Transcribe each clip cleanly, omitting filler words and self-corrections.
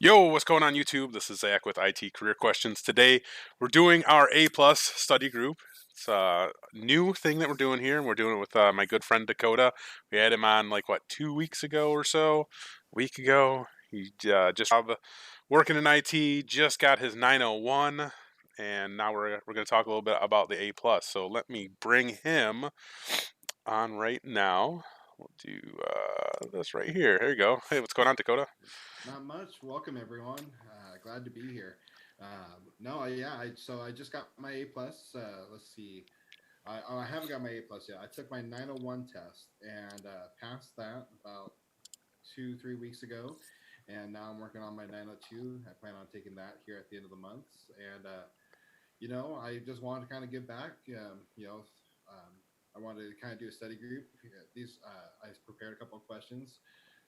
Yo, what's going on YouTube? This is Zach with IT Career Questions. Today, we're doing our A Plus study group. It's a new thing that we're doing here, and we're doing it with my good friend Dakota. We had him on 2 weeks ago or so, a week ago. He just working in IT, just got his 901, and now we're going to talk a little bit about the A Plus. So let me bring him on right now. We'll do this right here. Here you go. Hey, what's going on, Dakota? Not much. Welcome everyone. Glad to be here. No, yeah. So I just got my A plus. Let's see. I haven't got my A plus yet. I took my 901 test and passed that about 2-3 weeks ago, and now I'm working on my 902. I plan on taking that here at the end of the month. And I just wanted to kind of give back. I wanted to kind of do a study group. I prepared a couple of questions,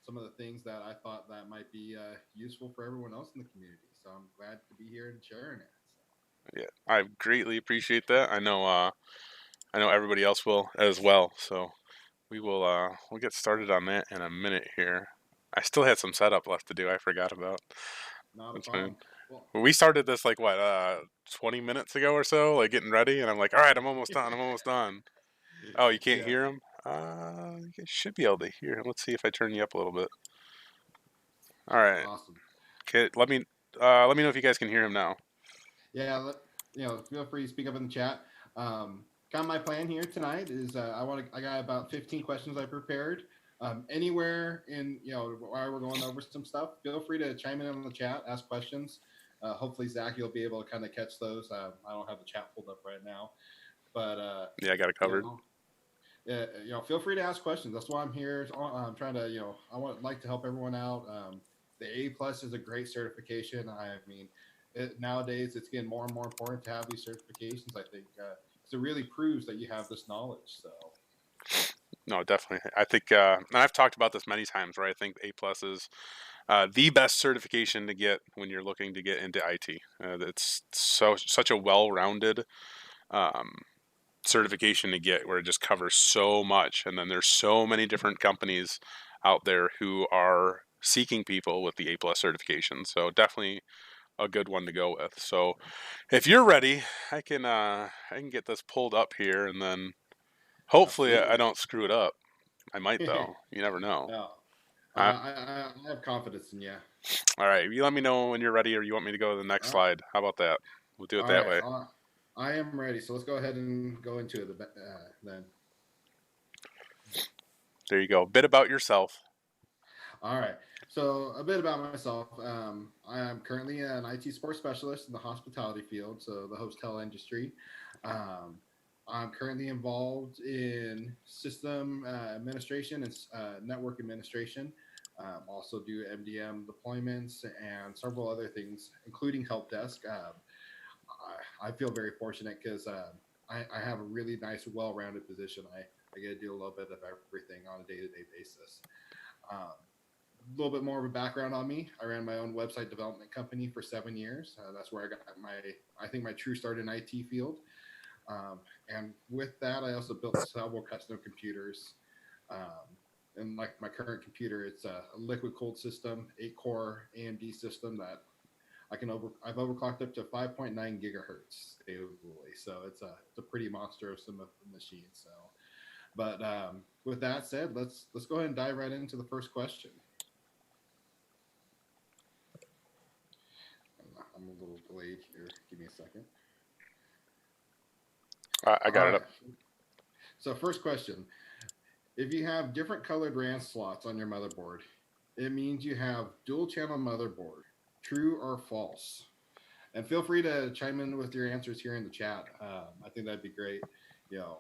some of the things that I thought that might be useful for everyone else in the community. So I'm glad to be here and sharing it. So. Yeah, I greatly appreciate that. I know everybody else will as well. So we'll get started on that in a minute here. I still had some setup left to do. I forgot about. Not a That's fine. problem. Well, We started this 20 minutes ago or so, like getting ready, and I'm like, all right, I'm almost done. I'm almost done. Oh, you can't yeah, hear him? You should be able to hear him. Let's see if I turn you up a little bit. All right. awesome. Okay, let me know if you guys can hear him now. Yeah, feel free to speak up in the chat. Kind of my plan here tonight is I got about 15 questions I prepared. Anywhere in while we're going over some stuff, feel free to chime in on the chat, ask questions. Hopefully Zach, you'll be able to kind of catch those. I don't have the chat pulled up right now, but Yeah, I got it you covered. know, feel free to ask questions. That's why I'm here. I'm trying to, I want like to help everyone out. The A plus is a great certification. I mean, nowadays it's getting more and more important to have these certifications. I think because it really proves that you have this knowledge. So No, definitely. I think, and I've talked about this many times, right? I think A plus is the best certification to get when you're looking to get into IT. It's such a well-rounded um, certification to get, where it just covers so much, and then there's so many different companies out there who are seeking people with the A plus certification. So definitely a good one to go with. So if you're ready, I can get this pulled up here, and then hopefully I absolutely. don't screw it up. I might though. You never know. No, Uh, I have confidence in you. all right, you let me know when you're ready, or you want me to go to the next Uh, slide. How about that? We'll do it all that right, way. I am ready. So let's go ahead and go into it then. There you go. A bit about yourself. All right. So a bit about myself. I am currently an IT support specialist in the hospitality field, so the hotel industry. Um, I'm currently involved in system administration and network administration. Also do MDM deployments and several other things, including help desk. I feel very fortunate because I have a really nice, well-rounded position. I get to do a little bit of everything on a day-to-day basis. A little bit more of a background on me. I ran my own website development company for 7 years. That's where I got I think my true start in IT field. And with that, I also built several custom computers. And like my current computer, it's a liquid cooled system, 8 core AMD system that I've overclocked up to 5.9 gigahertz stably. So it's a pretty monstrous machine. So, but with that said, let's go ahead and dive right into the first question. I'm a little delayed here. Give me a second. I All got it up. right. So, first question. If you have different colored RAM slots on your motherboard, it means you have dual channel motherboard. True or false? And feel free to chime in with your answers here in the chat. I think that'd be great. You know,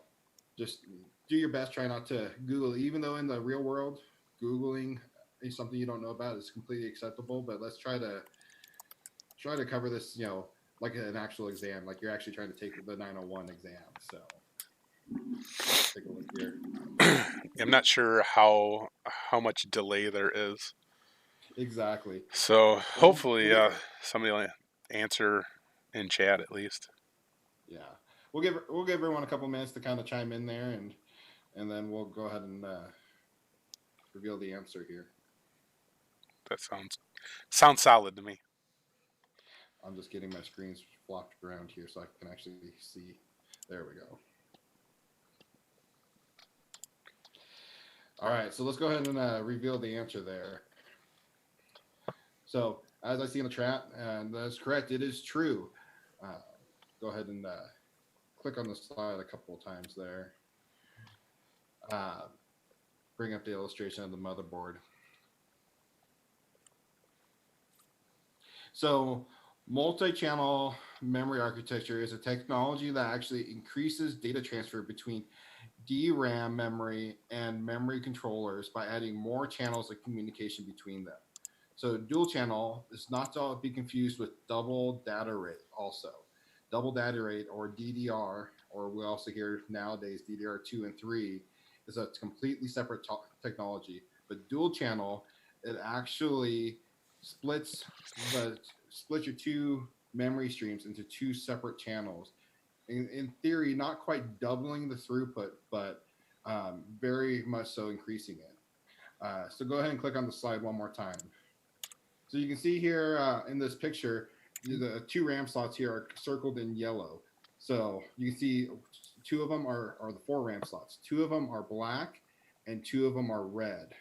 just do your best. Try not to Google, even though in the real world, Googling is something you don't know about is completely acceptable. But let's try to cover this, like an actual exam, like you're actually trying to take the 901 exam. So let's take a look here. I'm not sure how much delay there is. Exactly. So Well, hopefully somebody will answer in chat at least. yeah, we'll give everyone a couple minutes to kind of chime in there, and then we'll go ahead and reveal the answer here. That sounds Sounds solid to me. I'm just getting my screens flopped around here so I can actually see. There we go. All right, so let's go ahead and reveal the answer there. So, as I see in the chat, and that's correct, it is true. Uh, Go ahead and click on the slide a couple of times there. Uh, bring up the illustration of the motherboard. So, multi-channel memory architecture is a technology that actually increases data transfer between DRAM memory and memory controllers by adding more channels of communication between them. So dual channel is not to be confused with double data rate also. Double data rate, or DDR, or we also hear nowadays DDR2 and 3, is a completely separate technology. But dual channel, it actually splits split your two memory streams into two separate channels. In theory, not quite doubling the throughput, but very much so increasing it. So go ahead and click on the slide one more time. So you can see here in this picture, the two RAM slots here are circled in yellow. So you can see two of them are the four RAM slots. Two of them are black and two of them are red.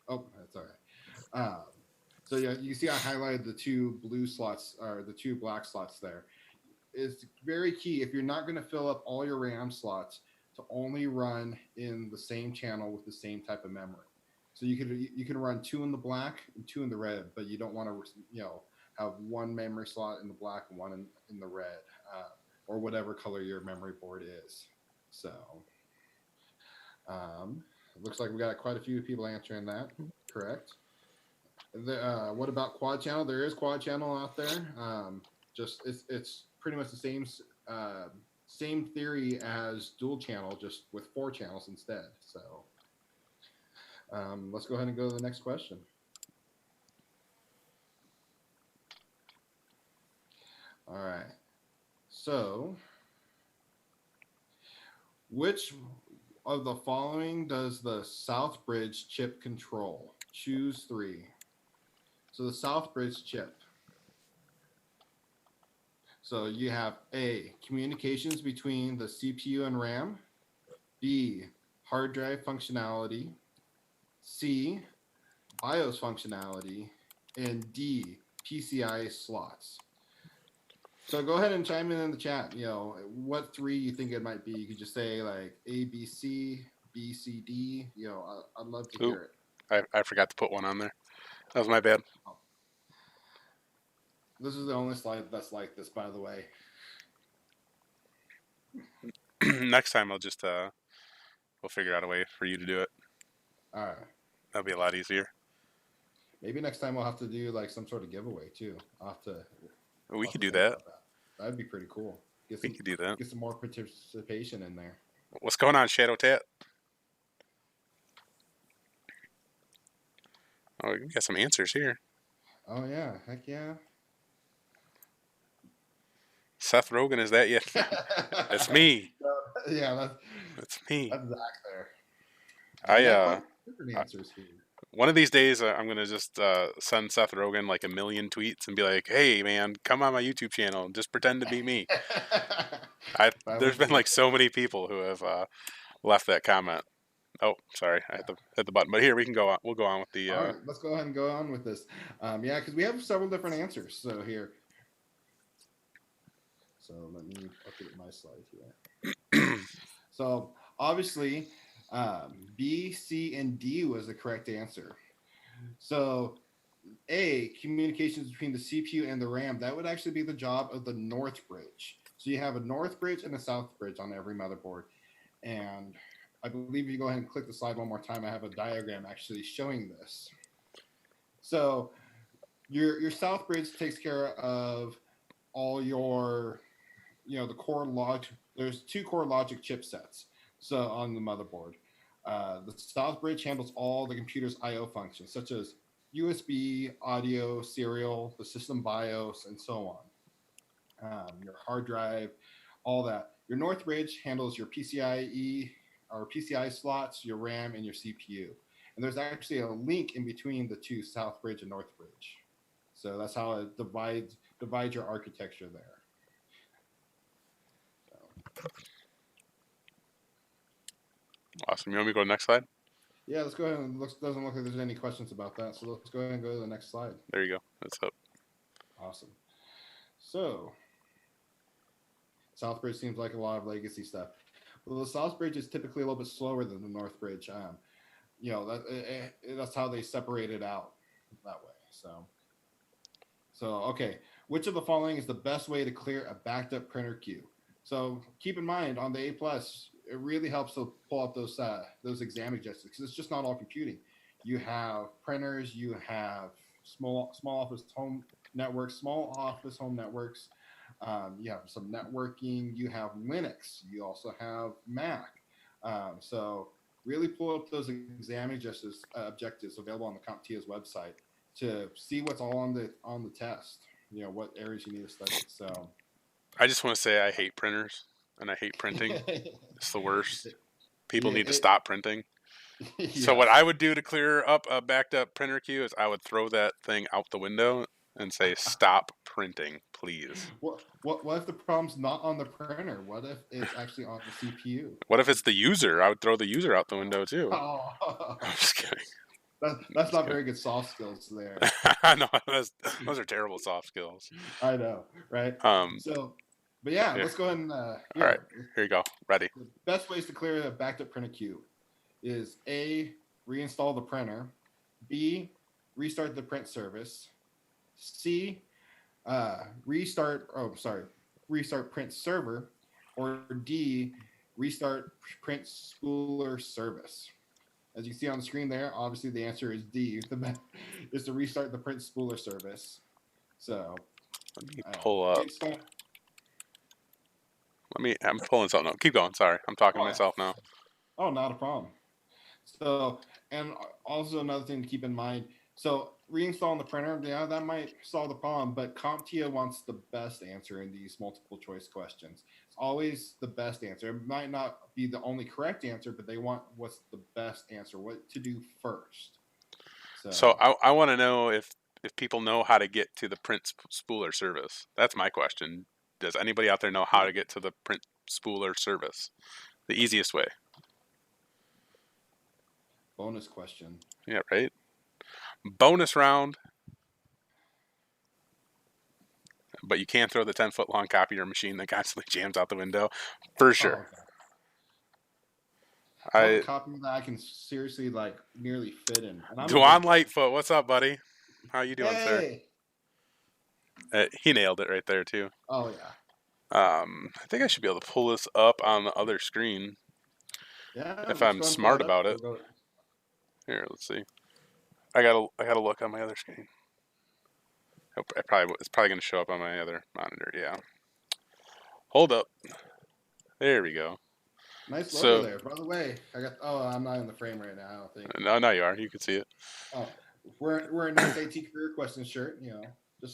Oh, that's all right. So yeah, you can see I highlighted the two blue slots or the two black slots there. It's very key if you're not going to fill up all your RAM slots to only run in the same channel with the same type of memory. So you can run two in the black and two in the red, but you don't want to have one memory slot in the black and one in the red, or whatever color your memory board is. So it looks like we got quite a few people answering that. Correct. What about quad channel? There is quad channel out there. Just it's pretty much the same theory as dual channel, just with four channels instead. So let's go ahead and go to the next question. All right. So, which of the following does the Southbridge chip control? Choose three. So the Southbridge chip. So you have A, communications between the CPU and RAM. B, hard drive functionality. C, BIOS functionality. And D, PCI slots. So go ahead and chime in the chat. What three you think it might be. You could just say like A, B, C, B, C, D. I'd love to hear it. I forgot to put one on there. That was my bad. Oh. This is the only slide that's like this, by the way. Next time I'll just we'll figure out a way for you to do it. All right. That'll be a lot easier. Maybe next time we'll have to do like some sort of giveaway too. We could do that. That'd be pretty cool. We could do that. Get some more participation in there. What's going on, Shadow Tat? Oh, you got some answers here. Oh yeah, heck yeah. Seth Rogen, is that you? That's me. Yeah, that's me. That's Zach there. Different answers here. One of these days, I'm gonna just send Seth Rogen like a million tweets and be like, "Hey, man, come on my YouTube channel and just pretend to be me." There's been like so many people who have left that comment. Oh, sorry, I hit the button. But here we can go on. We'll go on with the. All right, let's go ahead and go on with this. Yeah, because we have several different answers. So here. So let me update my slide here. So obviously, B, C, and D was the correct answer. So A, communications between the CPU and the RAM, that would actually be the job of the North Bridge. So you have a North Bridge and a South Bridge on every motherboard. And I believe if you go ahead and click the slide one more time, I have a diagram actually showing this. So your South Bridge takes care of all your the core logic. There's two core logic chipsets on the motherboard. The South Bridge handles all the computer's I/O functions, such as USB, audio, serial, the system BIOS, and so on. Your hard drive, all that. Your North Bridge handles your PCIe or PCI slots, your RAM, and your CPU. And there's actually a link in between the two, South Bridge and North Bridge. So that's how it divides your architecture there. So, Awesome. You want me to go to the next slide? yeah, let's go ahead and doesn't look like there's any questions about that. So let's go ahead and go to the next slide. There you go. That's up. Awesome. So Southbridge seems like a lot of legacy stuff. Well, the Southbridge is typically a little bit slower than the Northbridge. That's how they separate it out that way. So okay, which of the following is the best way to clear a backed up printer queue? So keep in mind on the A plus, it really helps to pull up those exam objectives because it's just not all computing. You have printers, you have small office home networks, small office home networks. You have some networking. You have Linux. You also have Mac. So really pull up those exam objectives available on the CompTIA's website to see what's all on the test. What areas you need to study. So I just want to say I hate printers and I hate printing. It's the worst. People yeah, need to stop printing. So yes. what I would do to clear up a backed up printer queue is I would throw that thing out the window and say, "Stop printing, please." What if the problem's not on the printer? What if it's actually on the CPU? What if it's the user? I would throw the user out the window too. Oh, I'm just kidding. that's not very good soft skills there. No, those are terrible soft skills. I know, right? So, but yeah, Yeah. let's go ahead and All right, here you go. Ready? The best ways to clear a backed up printer queue is A, reinstall the printer, B, restart the print service, C, restart print server, or D, restart print spooler service. As you see on the screen there, obviously the answer is D. Is to restart the print spooler service. So let me pull up. I'm pulling something up. Keep going. Sorry, I'm talking to myself now. Oh, not a problem. So, and also another thing to keep in mind. So, reinstalling the printer, yeah, that might solve the problem, but CompTIA wants the best answer in these multiple choice questions. It's always the best answer. It might not be the only correct answer, but they want what's the best answer, what to do first. So I want to know if people know how to get to the print spooler service. That's my question. Does anybody out there know how to get to the print spooler service? The easiest way. Bonus question. Yeah, right? Bonus round. But you can't throw the 10-foot long copier machine that constantly jams out the window. For sure. Oh, okay. I copy that I can seriously nearly fit in. Duan Lightfoot, what's up, buddy? How you doing, hey. Sir? He nailed it right there too. Oh yeah. I think I should be able to pull this up on the other screen. Yeah. If I'm smart about it. Here, let's see. I gotta look on my other screen. It's probably gonna show up on my other monitor. Yeah. Hold up. There we go. Nice logo there. By the way, I'm not in the frame right now, I don't think. No, you are. You can see it. Oh, we're a nice AT career question shirt,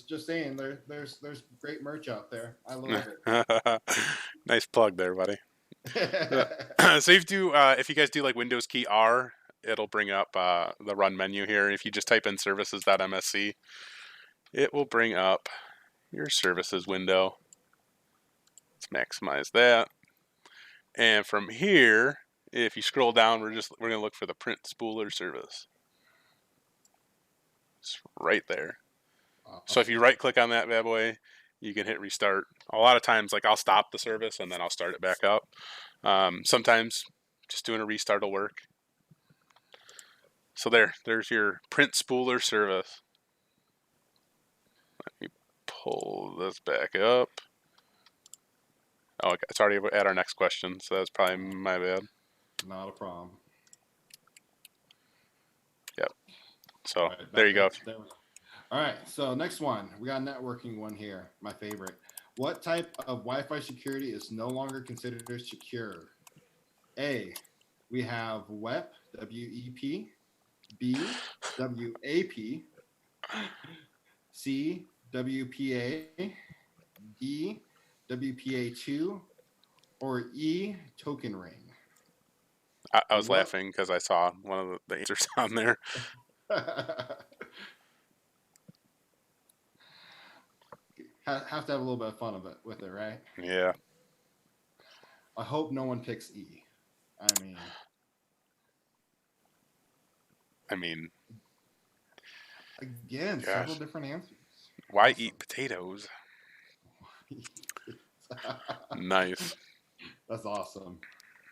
Just saying, there's great merch out there. I love it. Nice plug there, buddy. So if you guys do like Windows key R, it'll bring up the run menu here. If you just type in services.msc, it will bring up your services window. Let's maximize that. And from here, if you scroll down, we're going to look for the print spooler service. It's right there. So if you right click on that bad boy, you can hit restart. A lot of times, I'll stop the service and then I'll start it back up. Sometimes just doing a restart will work. So there's your print spooler service. Let me pull this back up. Oh, okay. It's already at our next question, so that's probably my bad. Not a problem. Yep. So there you go. All right. So next one, we got a networking one here. My favorite. What type of Wi-Fi security is no longer considered secure? A, we have WEP, W-E-P. B, W-A-P. C, W-P-A. D, WPA2, or E, token ring? I was laughing because I saw one of the answers on there. have to have a little bit of fun of it with it, right? Yeah. I hope no one picks E. I mean, I mean, again, several gosh, different answers. why Awesome. eat potatoes? Nice. That's awesome.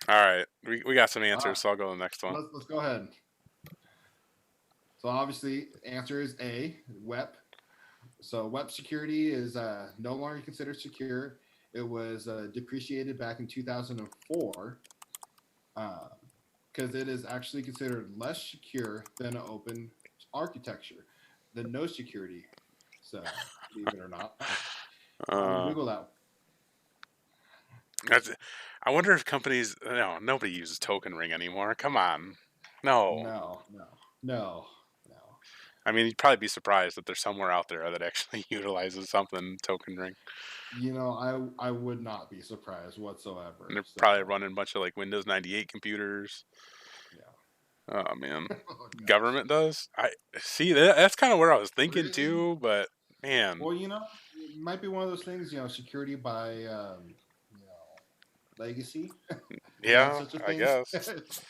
All right, we got some All right, answers, so I'll go to the next one. let's go ahead. So obviously, answer is A, WEP. So web security is no longer considered secure. It was depreciated back in 2004 because it is actually considered less secure than an open architecture, than no security. So believe it or not, I would Uh, Google that. that's, I wonder if companies. No, nobody uses token ring anymore. Come on. No. No, no, no, no. I mean, you'd probably be surprised that there's somewhere out there that actually utilizes something token ring. I would not be surprised And whatsoever. they're probably So running a bunch of like Windows 98 computers. yeah. Oh man, Oh gosh. government does. I see that. That's kind of where I was thinking Really? too. But man, Well, it might be one of those things. Security by you know legacy. Is that yeah, such a I thing? guess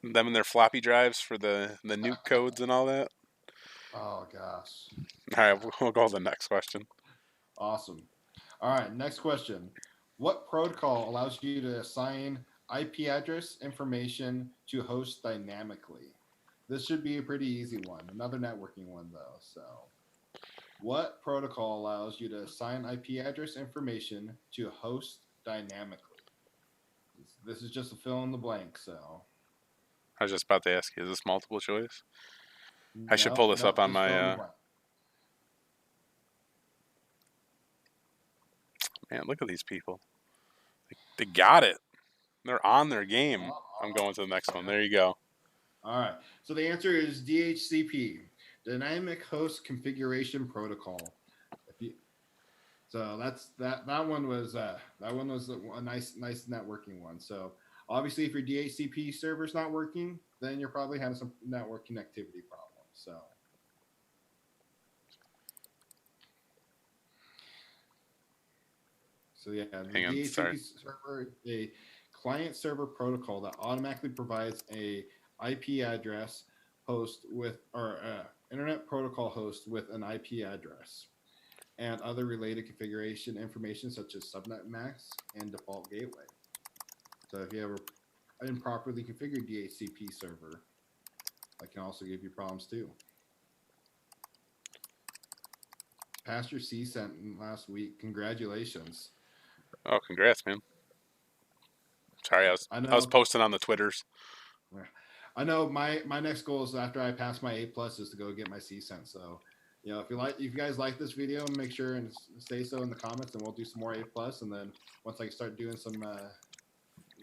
them and their floppy drives for the nuke codes and all that. Oh gosh. All right, Yeah. we'll go to the next question. Awesome. All right. Next question. What protocol allows you to assign IP address information to host dynamically? This should be a pretty easy one. Another networking one though. So, what protocol allows you to assign IP address information to host dynamically? This is just a fill in the blank. So, I was just about to ask you, is this multiple choice? I should no, pull this up no, on just my. fill in the blank. Man, look at these people. They got it. They're on their game. I'm Oh, going to the next one. yeah. There you go. All right. So the answer is DHCP, Dynamic Host Configuration Protocol. If you, so that one was a nice networking one. So obviously, if your DHCP server's not working, then you're probably having some network connectivity problems. So yeah, the Hang on. Sorry. DHCP server, a client server protocol that automatically provides a IP address host with or internet protocol host with an IP address and other related configuration information such as subnet mask and default gateway. So if you have an improperly configured DHCP server, that can also give you problems too. Passed your CSENT last week. Congratulations. Oh, congrats, man. Sorry, I I was know. posting on the Twitters. I know my next goal is after I pass my A plus is to go get my CSENT. So, if you guys like this video, make sure and say so in the comments, and we'll do some more A plus. And then once I start doing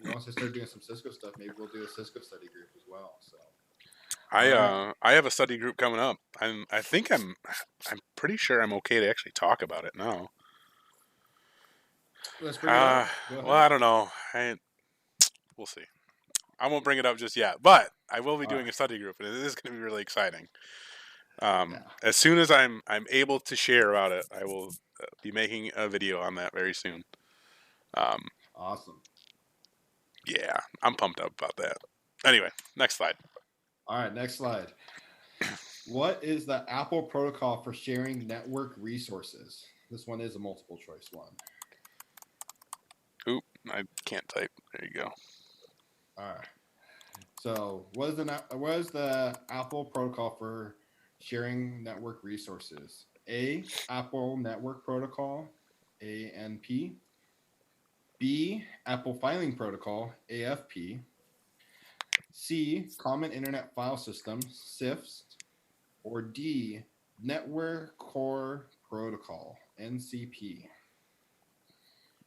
once I start doing some Cisco stuff, maybe we'll do a Cisco study group as well. So, all right, I have a study group coming up. I'm pretty sure I'm okay to actually talk about it now. let's bring it up. Go Well, ahead. I don't know. We'll see. I won't bring it up just yet, but I will be All doing a right. study group, and it is going to be really exciting. Yeah. As soon as I'm able to share about it, I will be making a video on that very soon. Um, Awesome. yeah, I'm pumped up about that. Anyway, next slide. All right. Next slide. What is the Apple protocol for sharing network resources? This one is a multiple choice one. Oop, I can't type. There you go. All right. So, what is the Apple protocol for sharing network resources? A. Apple Network Protocol, ANP. B. Apple Filing Protocol, AFP. C. Common Internet File System, CIFS. Or D. Network Core Protocol, NCP.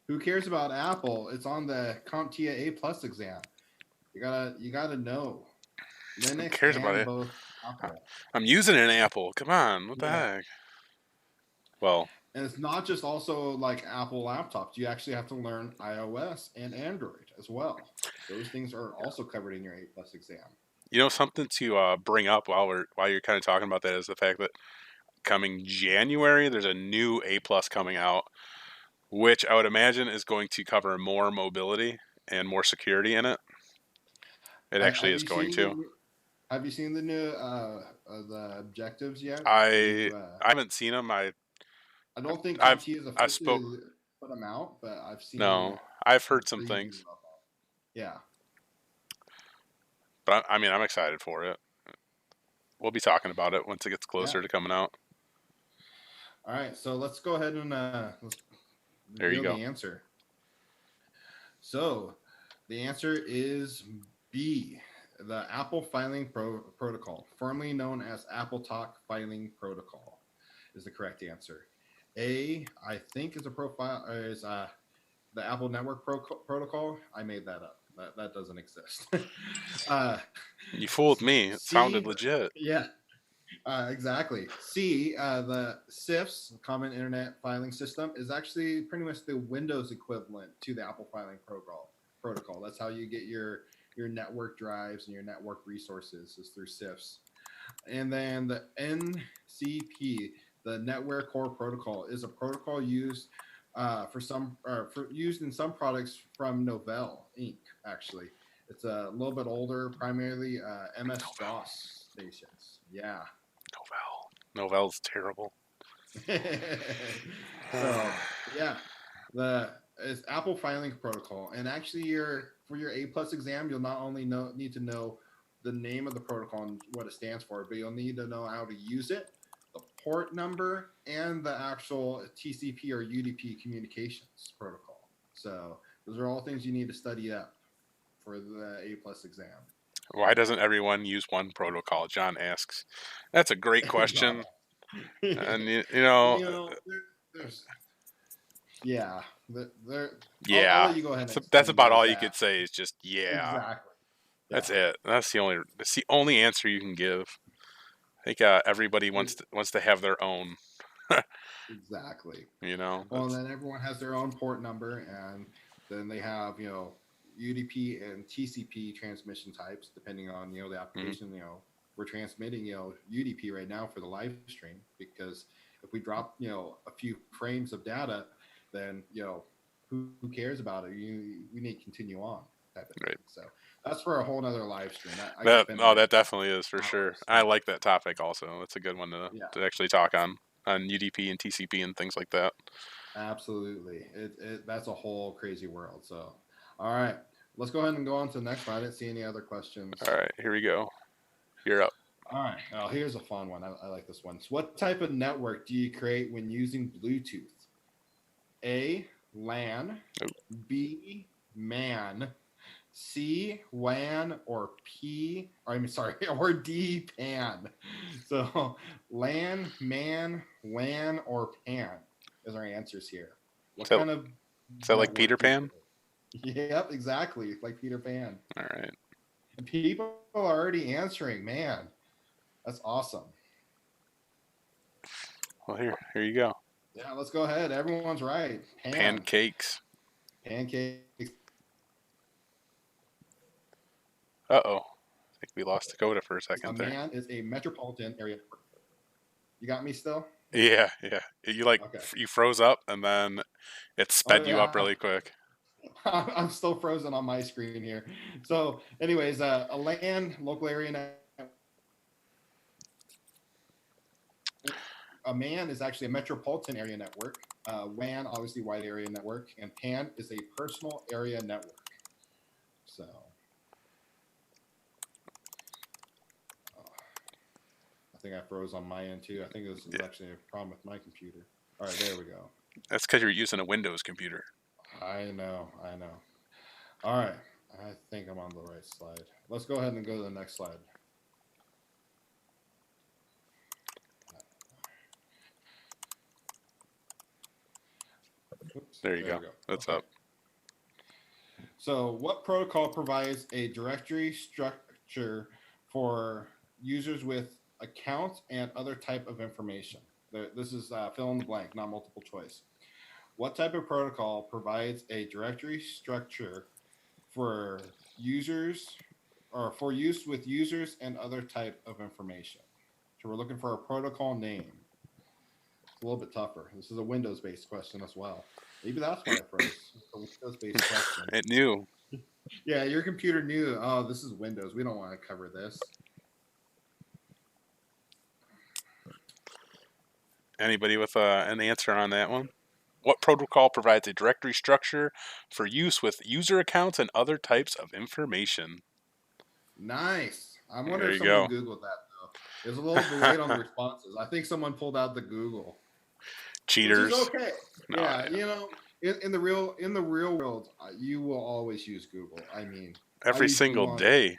Who cares about Apple? It's on the CompTIA A plus exam. You gotta know Who Linux cares about and it? both Apple. I'm using an Apple. Come on, what the Yeah. heck? Well, And it's not just also like Apple laptops. You actually have to learn iOS and Android as well. Those things are also covered in your A plus exam. something to bring up while you're kind of talking about that is the fact that coming January, there's a new A plus coming out, which I would imagine is going to cover more mobility and more security in it. It actually Have is you going seen to. have you seen the new the objectives yet? The I new I haven't seen them. I don't think I've CT has I spoke. officially put them out, but I've seen No, I've some heard some preview things, of them. Yeah. but I mean, I'm excited for it. We'll be talking about it once it gets Yeah. closer to coming out. All right. So let's go ahead and let's There you reveal go. the answer. So the answer is B, the Apple Filing Protocol, formerly known as Apple Talk Filing Protocol, is the correct answer. A, I think, is a profile is the Apple Network Protocol. I made that up. That doesn't exist. uh, You fooled me. It sounded C, legit. yeah, exactly. C, the CIFS, Common Internet Filing System, is actually pretty much the Windows equivalent to the Apple Filing Protocol. That's how you get your network drives and your network resources is through CIFS. And then the NCP, the Network Core Protocol, is a protocol used used in some products from Novell Inc. Actually, it's a little bit older, primarily MS Novell. DOS stations. Yeah. Novell's terrible. So yeah, the it's Apple Filing Protocol, and actually, for your A plus exam, you'll not only need to know the name of the protocol and what it stands for, but you'll need to know how to use it, the port number, and the actual TCP or UDP communications protocol. So those are all things you need to study up for the A plus exam. Why doesn't everyone use one protocol? John asks. That's a great John. question. And you Well, know, there's yeah, there. I'll yeah, let you go ahead and that's explain about yours. all you Yeah, could say. Is just yeah. exactly. That's Yeah, it. That's the only. That's the only answer you can give. I think everybody wants to have their own. exactly. You know, Well, and that's then everyone has their own port number, and then they have UDP and TCP transmission types depending on the mhm. application. We're transmitting UDP right now for the live stream because if we drop a few frames of data, then who cares about it? We need to continue on type of thing. Right. So that's for a whole nother live stream. I could That spend oh, like that definitely is for sure. hours I talking like about that topic also. It's a good one to it. Yeah. to actually talk on UDP and TCP and things like that. Absolutely. That's a whole crazy world. So, all right, let's go ahead and go on to the next one. I didn't see any other questions. All right, here we go. You're up. All right. Oh, here's a fun one. I like this one. So what type of network do you create when using Bluetooth? A, LAN, Oh, B, MAN, C, WAN, or P, or I'm sorry, or D, PAN. So LAN, MAN, WAN, or PAN is our answers here. is What that kind of is that like Peter network do you Pan? create? Yep, exactly, like Peter Pan. All right. And people are already answering. Man, that's awesome. Well, here you go. Yeah, let's go ahead. Everyone's right. Pan, Pancakes. pancakes. Uh-oh. I think we lost Dakota for a A second there. man is a metropolitan area. You got me still? Yeah, yeah. You like Okay. you froze up and then it Oh sped you up yeah, really quick. I'm still frozen on my screen here. So, anyways, a LAN local area network. A MAN is actually a metropolitan area network. WAN, obviously, wide area network, and PAN is a personal area network. So, I think I froze on my end too. I think this is Yeah. actually a problem with my computer. All right, there we go. That's because you're using a Windows computer. I know, I know. All right, I think I'm on the right slide. Let's go ahead and go to the next slide. Oops, There you there go. we go. That's Okay. up. So, what protocol provides a directory structure for users with accounts and other type of information? This is fill in the blank, not multiple choice. What type of protocol provides a directory structure for users or for use with users and other type of information? So we're looking for a protocol name. a little bit tougher. This is a Windows-based question as well. Maybe that's why it froze. It's a Windows-based question. It knew. Yeah, your computer knew. Oh, this is Windows. We don't want to cover this. Anybody with an answer on that one? What protocol provides a directory structure for use with user accounts and other types of information? Nice. I wonder There if you someone go. Googled that though. It was a little delayed on the responses. I think someone pulled out the Google, which is Cheaters. okay. No, Yeah, yeah. in the real world, you will always use Google. I mean, I Every use single Google on day.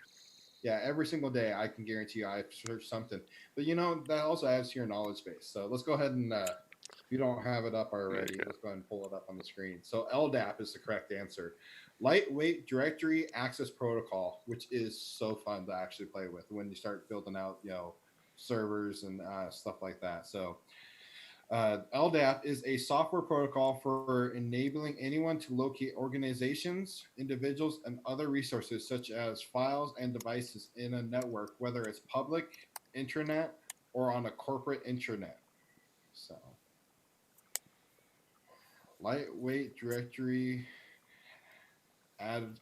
yeah every single day. I can guarantee you I've searched something. But that also adds to your knowledge base. So let's go ahead and if you don't have it up There already, you go. let's go ahead and pull it up on the screen. So LDAP is the correct answer. Lightweight Directory Access Protocol, which is so fun to actually play with when you start building out, servers and stuff like that. So LDAP is a software protocol for enabling anyone to locate organizations, individuals, and other resources such as files and devices in a network, whether it's public, intranet, or on a corporate intranet. So, lightweight directory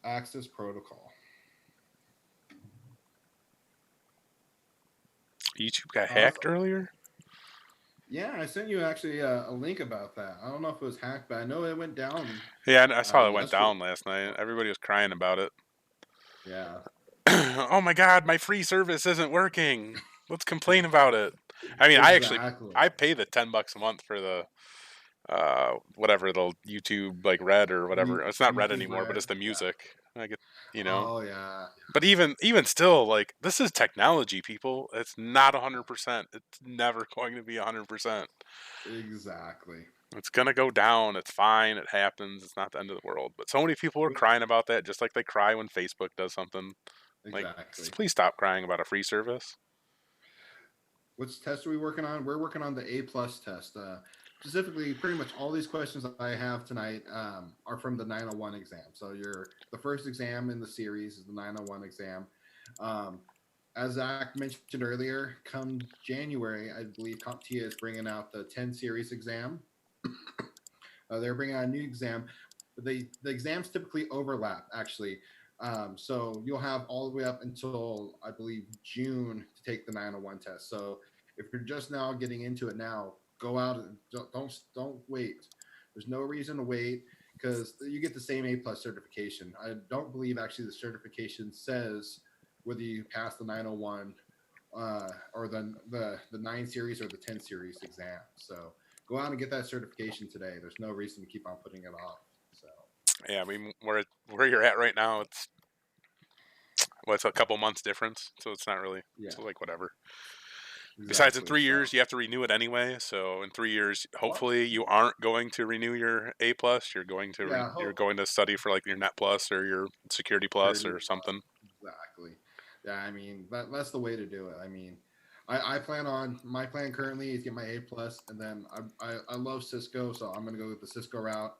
access protocol. YouTube got Uh, hacked earlier? yeah, I sent you actually a link about that. I don't know if it was hacked, but I know it went down Yeah, I saw it went yesterday. down last night. Everybody was crying about it. Yeah, Oh my god, my free service isn't working. Let's complain about it. I mean, exactly. I pay the $10 a month for the whatever the YouTube like Red or whatever. It's not Red YouTube anymore, but Red. it's the Yeah. music. I get, you know. Oh yeah. But even still, like this is technology, people. It's not 100%. It's never going to be 100%. Exactly. It's gonna go down. It's fine. It happens. It's not the end of the world. But so many people are crying about that, just like they cry when Facebook does something. Like, Exactly. please stop crying about a free service. Which test are we working on? We're working on the A plus test. Specifically, pretty much all these questions that I have tonight are from the 901 exam. So the first exam in the series is the 901 exam. Um, as Zach mentioned earlier, come January, I believe CompTIA is bringing out the 10 series exam. They're bringing out a new exam, but the exams typically overlap actually. So you'll have all the way up until I believe June to take the 901 test. So if you're just now getting into it now, go out and don't wait. There's no reason to wait because you get the same A plus certification. I don't believe actually the certification says whether you pass the 901 or the 9 series or the 10 series exam. So go out and get that certification today. There's no reason to keep on putting it off. So Yeah, I mean, where you're at right now, it's a couple months difference, so it's not really. yeah, So like whatever. Besides, in exactly. 3 years, So you have to renew it anyway. So in 3 years, well, hopefully, you aren't going to renew your A plus. yeah, You're going to study for like your Net Plus or your Security Plus security or plus something. exactly. Yeah, I mean that's the way to do it. I mean, I plan on my plan currently is get my A plus, and then I love Cisco, so I'm gonna go with the Cisco route,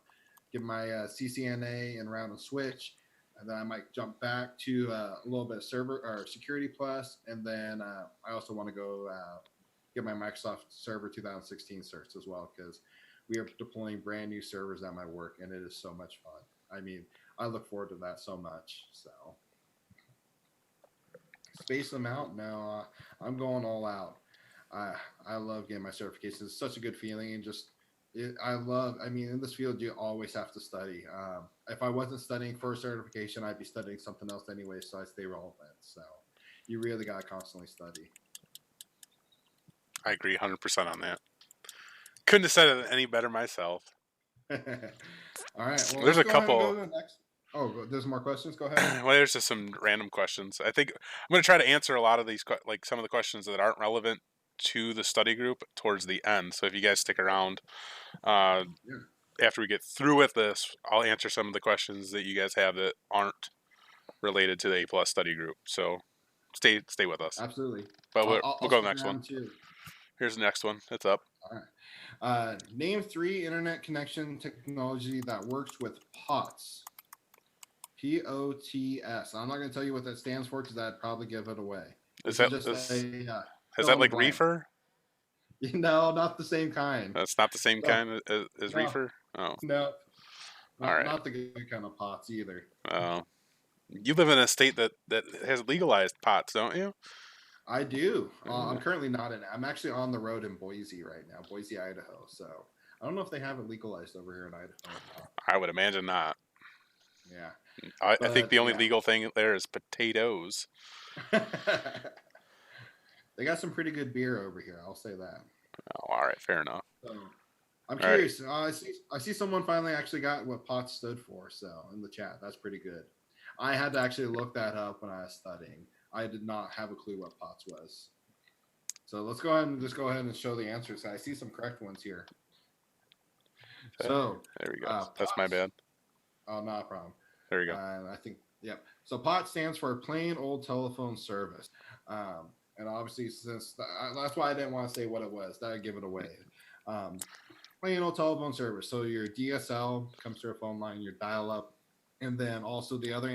get my CCNA and route and switch, and then I might jump back to a little bit of server or security plus, and then I also want to go get my Microsoft Server 2016 certs as well because we are deploying brand new servers at my work, and it is so much fun. I mean, I look forward to that so much. So space them out. No, I'm going all out. I love getting my certifications. It's such a good feeling, and just I love. I mean, in this field, you always have to study. If I wasn't studying for a certification, I'd be studying something else anyway, so I stay relevant. So you really got to constantly study. I agree 100% on that. Couldn't have said it any better myself. All right. Well, There's let's a go ahead and go couple. to the next. Oh, there's more questions. Go ahead. Well, there's just some random questions. I think I'm going to try to answer a lot of these, like some of the questions that aren't relevant to the study group towards the end. So if you guys stick around, uh, Yeah, after we get through with this, I'll answer some of the questions that you guys have that aren't related to the A plus study group. So stay with us. absolutely. But we'll I'll go to stick the next one. around too. Here's the next one. It's up. All right. Name 3 internet connection technology that works with POTS. POTS. I'm not going to tell you what that stands for because that'd probably give it away. Is This is that just is a is fill that in the like blank. reefer? Not the same kind. That's not the same So kind as no, reefer. Oh, no, all right. not the good kind of pots either. Uh, you live in a state that has legalized pots, don't you? I do. I'm Uh, currently not in. I'm actually on the road in Boise right now, Boise, Idaho. So I don't know if they have it legalized over here in Idaho or not. I would imagine not. Yeah, I think but the only yeah, legal thing there is potatoes. they got some pretty good beer over here. I'll say that. Oh, all right, fair enough. So I'm All right. curious. I see someone finally actually got what POTS stood for. So in the chat, that's pretty good. I had to actually look that up when I was studying. I did not have a clue what POTS was. So let's go ahead and just go ahead and show the answers. I see some correct ones here. So There we go. That's my POTS. bad. Oh, not a problem. There we go. I think, yep. So POT stands for plain old telephone service. And obviously, that's why I didn't want to say what it was, that would give it away. Um, Plain old telephone service. So your DSL comes through a phone line, your dial up, and then also the other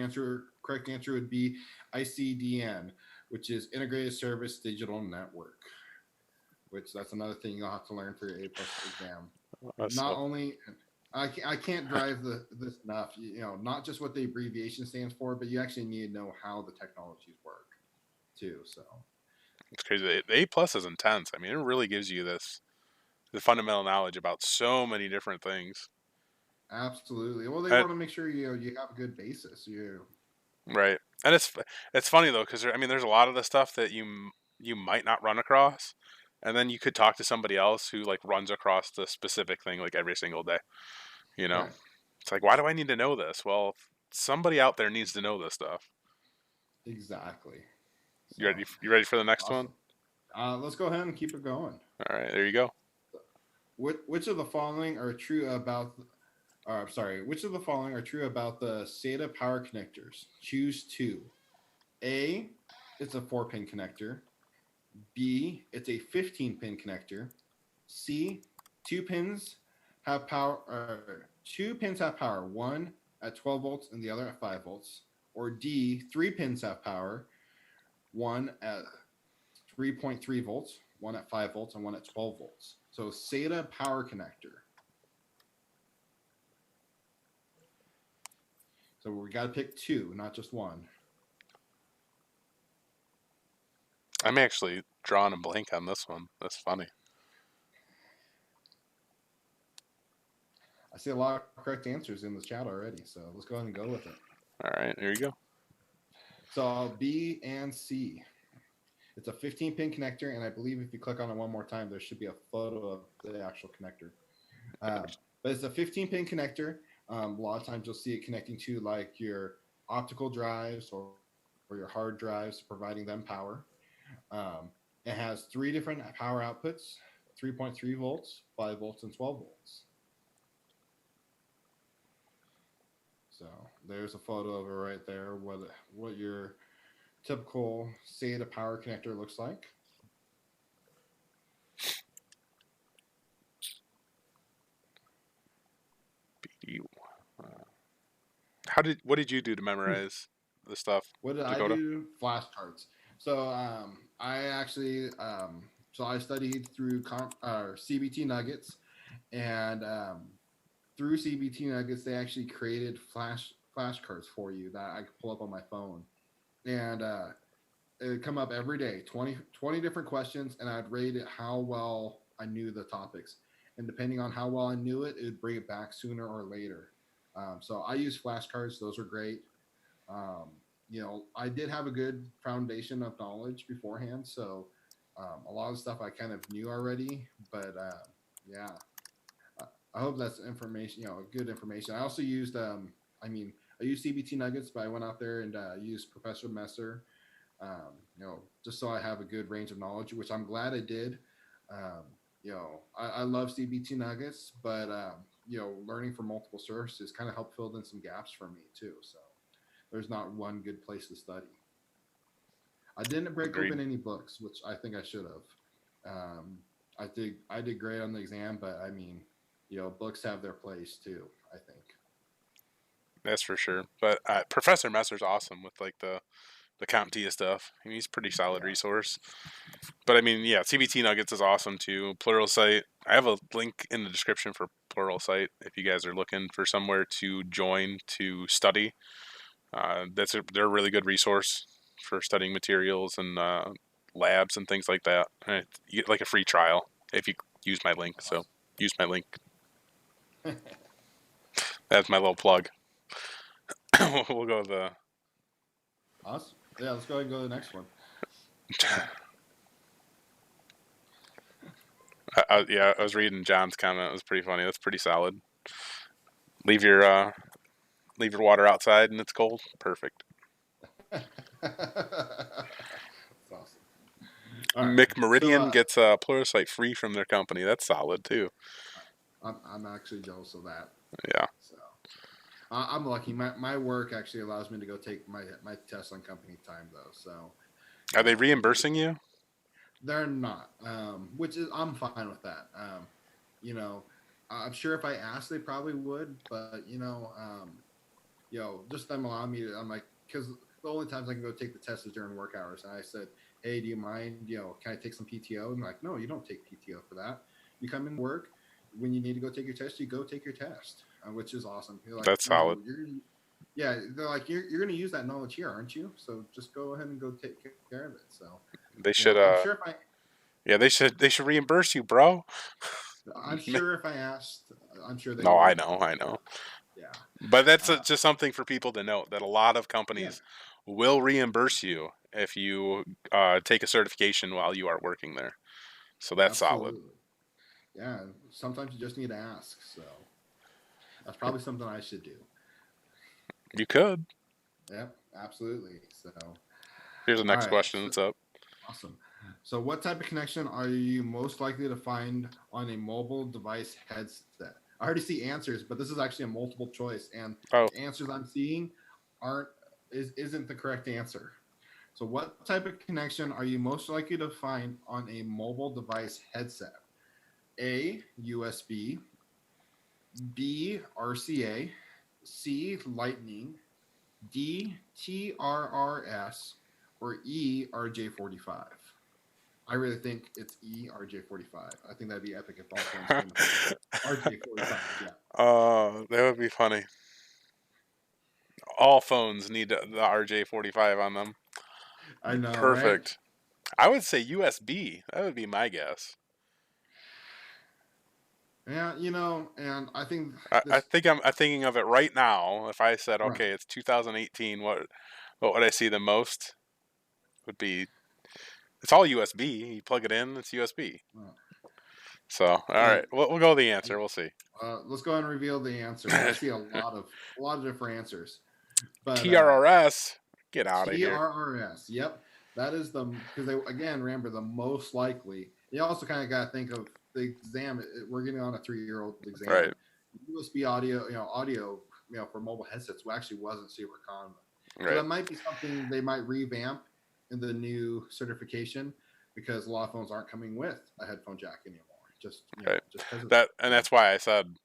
correct answer would be ICDN, which is Integrated Service Digital Network. Which that's another thing you'll have to learn for your A plus exam. Not So only I can't drive this enough. Not just what the abbreviation stands for, but you actually need to know how the technologies work too. So it's crazy. The A plus is intense. I mean, it really gives you the fundamental knowledge about so many different things. absolutely. Well, they And, want to make sure you have a good basis. right. And it's funny though because I mean, there's a lot of the stuff that you might not run across, and then you could talk to somebody else who like runs across the specific thing like every single day. You know, Right. it's like why do I need to know this? Well, somebody out there needs to know this stuff. Exactly. You So ready? You ready for the next one? awesome. Let's go ahead and keep it going. All right, there you go. Which of the following are true about? Or, I'm sorry. Which of the following are true about the SATA power connectors? Choose two. A, it's a 4-pin connector. B, it's a 15-pin connector. C, two pins have power. Two pins have power. One at 12 volts and the other at 5 volts. Or D, three pins have power. One at 3.3 volts, one at 5 volts, and one at 12 volts. So SATA power connector. So we got to pick two, not just one. I'm actually drawing a blank on this one. That's funny. I see a lot of correct answers in the chat already, so let's go ahead and go with it. All right, there you go. So B and C. It's a 15-pin connector, and I believe if you click on it one more time, there should be a photo of the actual connector. But it's a 15-pin connector. A lot of times you'll see it connecting to like your optical drives or your hard drives, providing them power. It has three different power outputs: 3.3 volts, 5 volts, and 12 volts. So there's a photo of it right there. What your typical SATA power connector looks like. What did you do to memorize the stuff, What did I Dakota? do? Flashcards. So I actually so I studied through CBT Nuggets, and through CBT Nuggets they actually created flashcards for you that I could pull up on my phone, and it would come up every day, 20 different questions, and I'd rate it how well I knew the topics, and depending on how well I knew it, it would bring it back sooner or later. So I use flashcards; those are great. Um, I did have a good foundation of knowledge beforehand, so a lot of stuff I kind of knew already. But yeah, I hope that's information, good information. I also used, I used CBT Nuggets, but I went out there and used Professor Messer, just so I have a good range of knowledge, which I'm glad I did. Um, I love CBT Nuggets, but learning from multiple sources kind of helped fill in some gaps for me too. So there's not one good place to study. I didn't break Agreed. open any books, which I think I should have. I did great on the exam, but I mean, books have their place too, I think. That's for sure. But Professor Messer's awesome with like the CompTIA stuff. I mean, he's a pretty solid Yeah. resource. But I mean, yeah, CBT Nuggets is awesome too. Pluralsight. I have a link in the description for Pluralsight if you guys are looking for somewhere to join to study. They're a really good resource for studying materials and labs and things like that. You get like a free trial if you use my link. So use my link. That's my little plug. We'll go with the. Awesome. Yeah, let's go ahead and go to the next one. Yeah, I was reading John's comment. It was pretty funny. That's pretty solid. Leave your leave your water outside and it's cold. Perfect. That's awesome. All right. So McMeridian gets a Pluralsight free from their company. That's solid too. I'm actually jealous of that. Yeah. So I'm lucky. My work actually allows me to go take my test on company time though. So Are they reimbursing you? they're not, which is I'm fine with that. You know, I'm sure if I asked, they probably would, but just them allowing me to. I'm like, because the only times I can go take the test is during work hours, and I said, hey, do you mind? Can I take some PTO? And like, no, you don't take PTO for that. You come in work when you need to go take your test. You go take your test, which is awesome. You're like, That's solid. yeah, they're like, you're going to use that knowledge here, aren't you? So just go ahead and go take care of it. So They should. I'm sure if I Yeah, they should reimburse you, bro. I'm sure if I asked, I'm sure they No, I would. know, I know. Yeah. But that's Uh, just something for people to note that a lot of yeah. companies will reimburse you if you take a certification while you are working there. So that's solid. Absolutely. Yeah. Sometimes you just need to ask. So that's probably something I should do. You could. Yep. Absolutely. So, Here's the all next right. question. So, What's up? awesome. So, what type of connection are you most likely to find on a mobile device headset? I already see answers, but this is actually a multiple choice, and Oh, the answers I'm seeing isn't the correct answer. So, what type of connection are you most likely to find on a mobile device headset? A. USB, B. RCA, C. Lightning, D. TRRS, or E. RJ45. I really think it's E. RJ45. I think that'd be epic if all phones came with RJ45. Yeah. that would be funny. All phones need the RJ45 on them. I know, right? Perfect. I would say USB. That would be my guess. Yeah, and I think I this think I'm thinking of it right now. If I said, right. okay, it's 2018, what would I see the most? Would be it's all USB. You plug it in, it's USB. Right. So all And right, we'll go with the answer. We'll see. let's go ahead and reveal the answer. I see a lot of different answers, but TRRS, get out of here. TRRS. Yep, that is because they again remember the most likely. You also kind of got to think of the exam. We're getting on a 3-year-old exam. Right, USB audio, for mobile headsets actually wasn't super common. So right, that might be something they might revamp in the new certification because a lot of phones aren't coming with a headphone jack anymore. right. Just because of That and that. that's why I said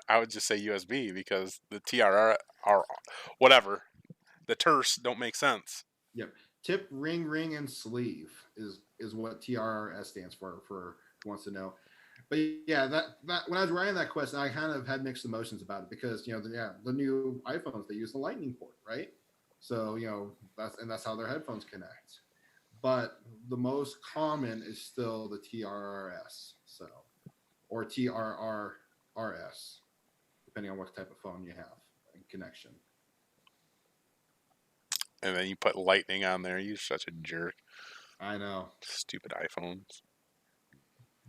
I would just say USB because the TRR are whatever. The terse don't make sense. Yep. Tip, ring, and sleeve is what TRRS stands for who wants to know. But yeah, that when I was writing that question, I kind of had mixed emotions about it because the new iPhones they use the Lightning port, right? So that's how their headphones connect. But the most common is still the TRRS, or TRRRS, depending on what type of phone you have and connection. And then you put lightning on there. You're such a jerk. I know. Stupid iPhones.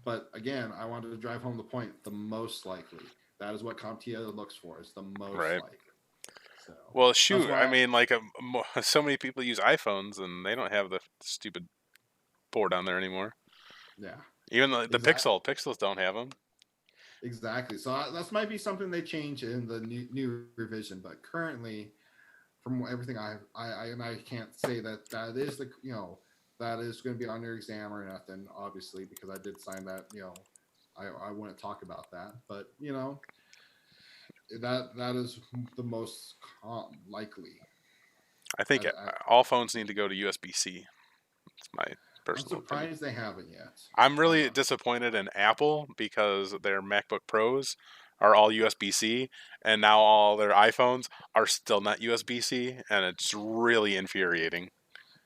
But again, I wanted to drive home the point. The most likely. That is what CompTIA looks for. Is the most Right. likely. So Well, that's shoot. I why. mean, like so many people use iPhones and they don't have the stupid port on there anymore. Yeah. Even the Exactly. Pixels don't have them. Exactly. So that might be something they change in the new revision. But currently, from everything I can't say that is that is going to be on your exam or nothing. Obviously, because I did sign that. I wouldn't talk about that. But that is the most likely. I think all phones need to go to USB-C. It's my I'm personal opinion. surprised they haven't yet. I'm really disappointed in Apple because their MacBook Pros are all USB-C, and now all their iPhones are still not USB-C, and it's really infuriating.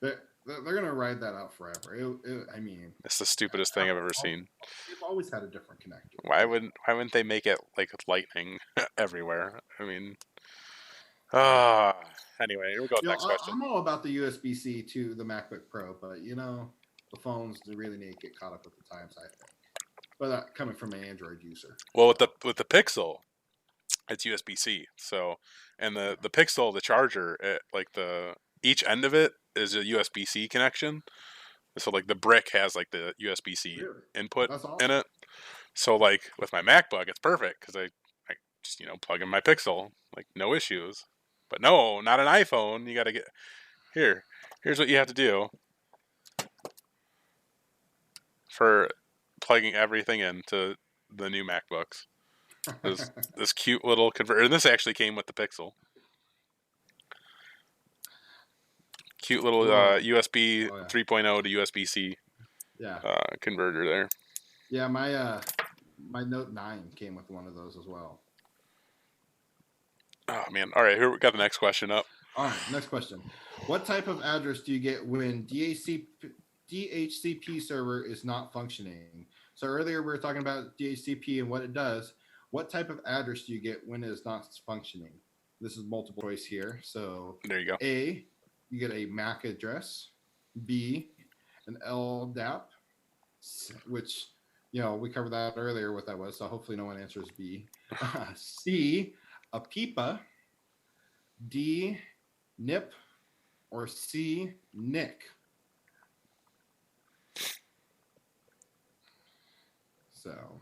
They're gonna ride that out forever. I mean, It's the stupidest thing I've ever seen. they've always had a different connector. Why wouldn't they make it like lightning everywhere? I mean, Yeah. anyway, here we go. Next question. I'm all about the USB-C to the MacBook Pro, but the phones really need to get caught up with the times, I think. But coming from an Android user. Well, So. with the Pixel, it's USB-C. So, and the Pixel, the charger, like each end of it is a USB-C connection. So like the brick has like the USB-C Really? input That's in awesome. it. So like with my MacBook, it's perfect because I just plug in my Pixel, like no issues. But no, not an iPhone. You got to get here. Here's what you have to do for plugging everything into the new MacBooks. This cute little converter, and this actually came with the Pixel. Cute little USB 3.0 to USB-C converter there. Yeah, my Note 9 came with one of those as well. Oh man! All right, here we got the next question up. All right, next question. What type of address do you get when DHCP server is not functioning? So earlier we were talking about DHCP and what it does. What type of address do you get when it is not functioning? This is multiple choice here. So there you go. A, you get a MAC address. B, an LDAP, which we covered that earlier what that was. So hopefully no one answers B. C, a APIPA. D, NIP, or C, NIC. So,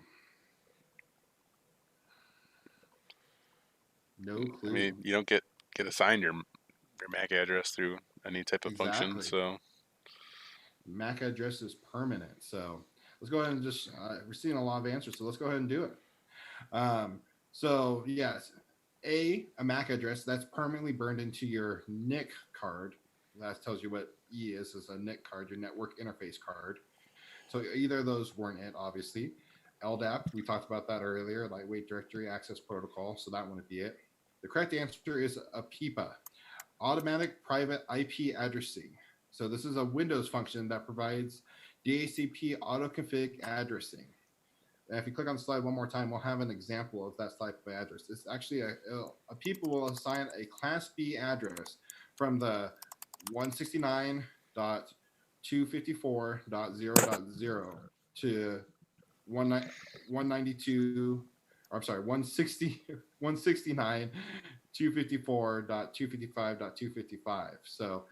no clue. I mean, you don't get assigned your MAC address through any type of function. So, MAC address is permanent. So let's go ahead and just we're seeing a lot of answers. So let's go ahead and do it. So yes. A MAC address that's permanently burned into your NIC card. That tells you what E is a NIC card, your network interface card. So either of those weren't it, obviously. LDAP, we talked about that earlier, lightweight directory access protocol. So that wouldn't be it. The correct answer is APIPA, automatic private IP addressing. So this is a Windows function that provides DHCP autoconfig addressing. And if you click on the slide one more time, we'll have an example of that type of address. It's actually a people will assign a Class B address from the 169.254.0.0 to 192. Or I'm sorry, 169.254.255.255. So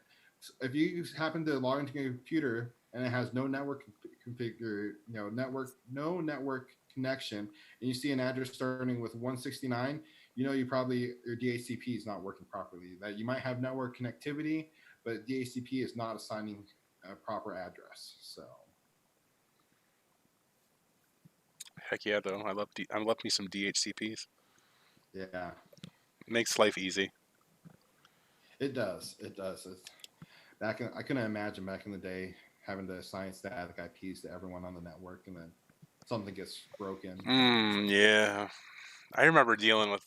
if you happen to log into your computer and it has no network configure, no network connection, and you see an address starting with 169, your DHCP is not working properly. That you might have network connectivity, but DHCP is not assigning a proper address. So, heck yeah, though. I love me some DHCPs. Yeah, it makes life easy. It does. I couldn't imagine back in the day having to assign static IPs to everyone on the network, and then something gets broken. Yeah, I remember dealing with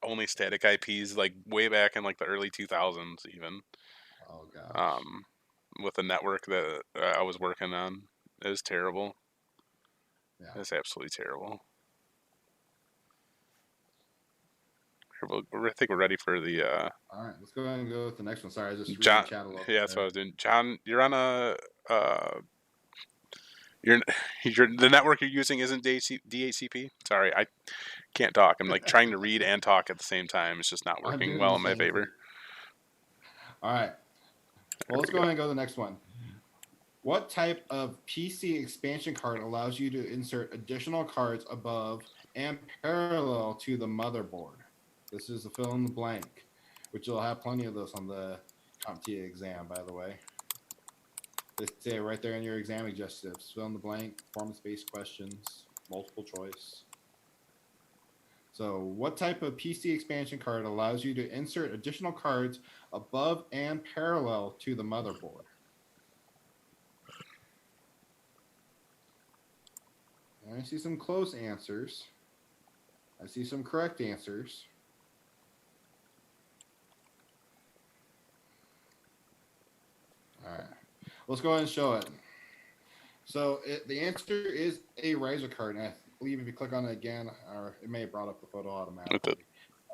only static IPs like way back in like the early 2000s, even. Oh gosh. With the network that I was working on, it was terrible. Yeah, it's absolutely terrible. I think we're ready for the. All right, let's go ahead and go with the next one. Sorry, I just John. reading chat a little. Yeah, that's what I was doing. John, you're on a. You're the network you're using isn't DHCP. Sorry, I can't talk. I'm like trying to read and talk at the same time. It's just not working well in my favor. Thing. All right. Well, let's go ahead and go to the next one. What type of PC expansion card allows you to insert additional cards above and parallel to the motherboard? This is a fill in the blank, which you'll have plenty of those on the CompTIA exam, by the way. They say right there in your exam objectives, fill in the blank, performance-based questions, multiple choice. So, what type of PC expansion card allows you to insert additional cards above and parallel to the motherboard? And I see some close answers. I see some correct answers. All right. Let's go ahead and show it. So the answer is a riser card. And I believe if you click on it again, or it may have brought up the photo automatically.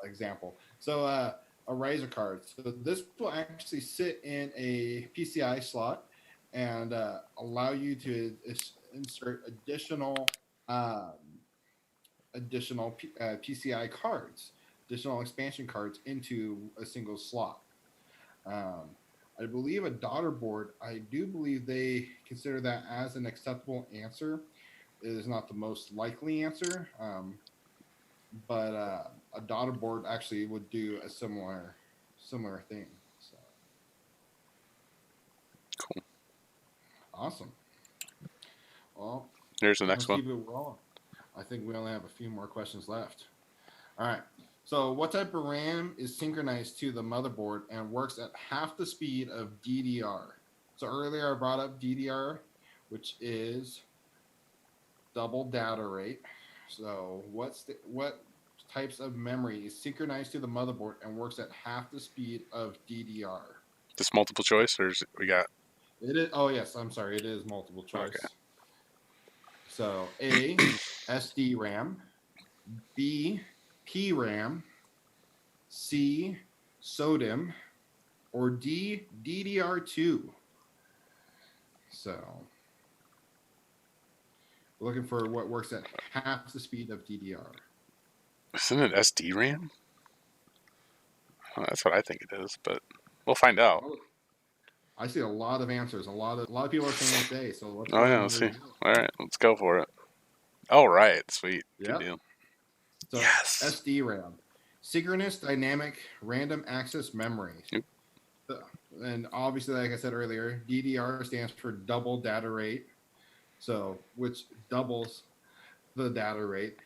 Example. So a riser card. So this will actually sit in a PCI slot and allow you to insert um, additional PCI cards, additional expansion cards into a single slot. Um, I believe a daughter board, I do believe they consider that as an acceptable answer. It is not the most likely answer, but a daughter board actually would do a similar thing. So Cool. awesome. Well, Here's the next let's one. keep it rolling. I think we only have a few more questions left. All right. So, what type of RAM is synchronized to the motherboard and works at half the speed of DDR? So, earlier I brought up DDR, which is double data rate. So, what types of memory is synchronized to the motherboard and works at half the speed of DDR? This multiple choice, or we got? It is. Oh yes, I'm sorry. It is multiple Okay. choice. So, A, SD RAM, B, PRAM, C, SODIMM, or D, DDR2. So, we're looking for what works at half the speed of DDR. Isn't it SD-RAM? Well, that's what I think it is, but we'll find out. I see a lot of answers. A lot of people are saying it's A. So let's Oh go ahead yeah, and let's see. review. All right, let's go for it. All right, sweet, good Yep. deal. So Yes. SDRAM, synchronous dynamic random access memory. Yep. And obviously, like I said earlier, DDR stands for double data rate. So which doubles the data rate.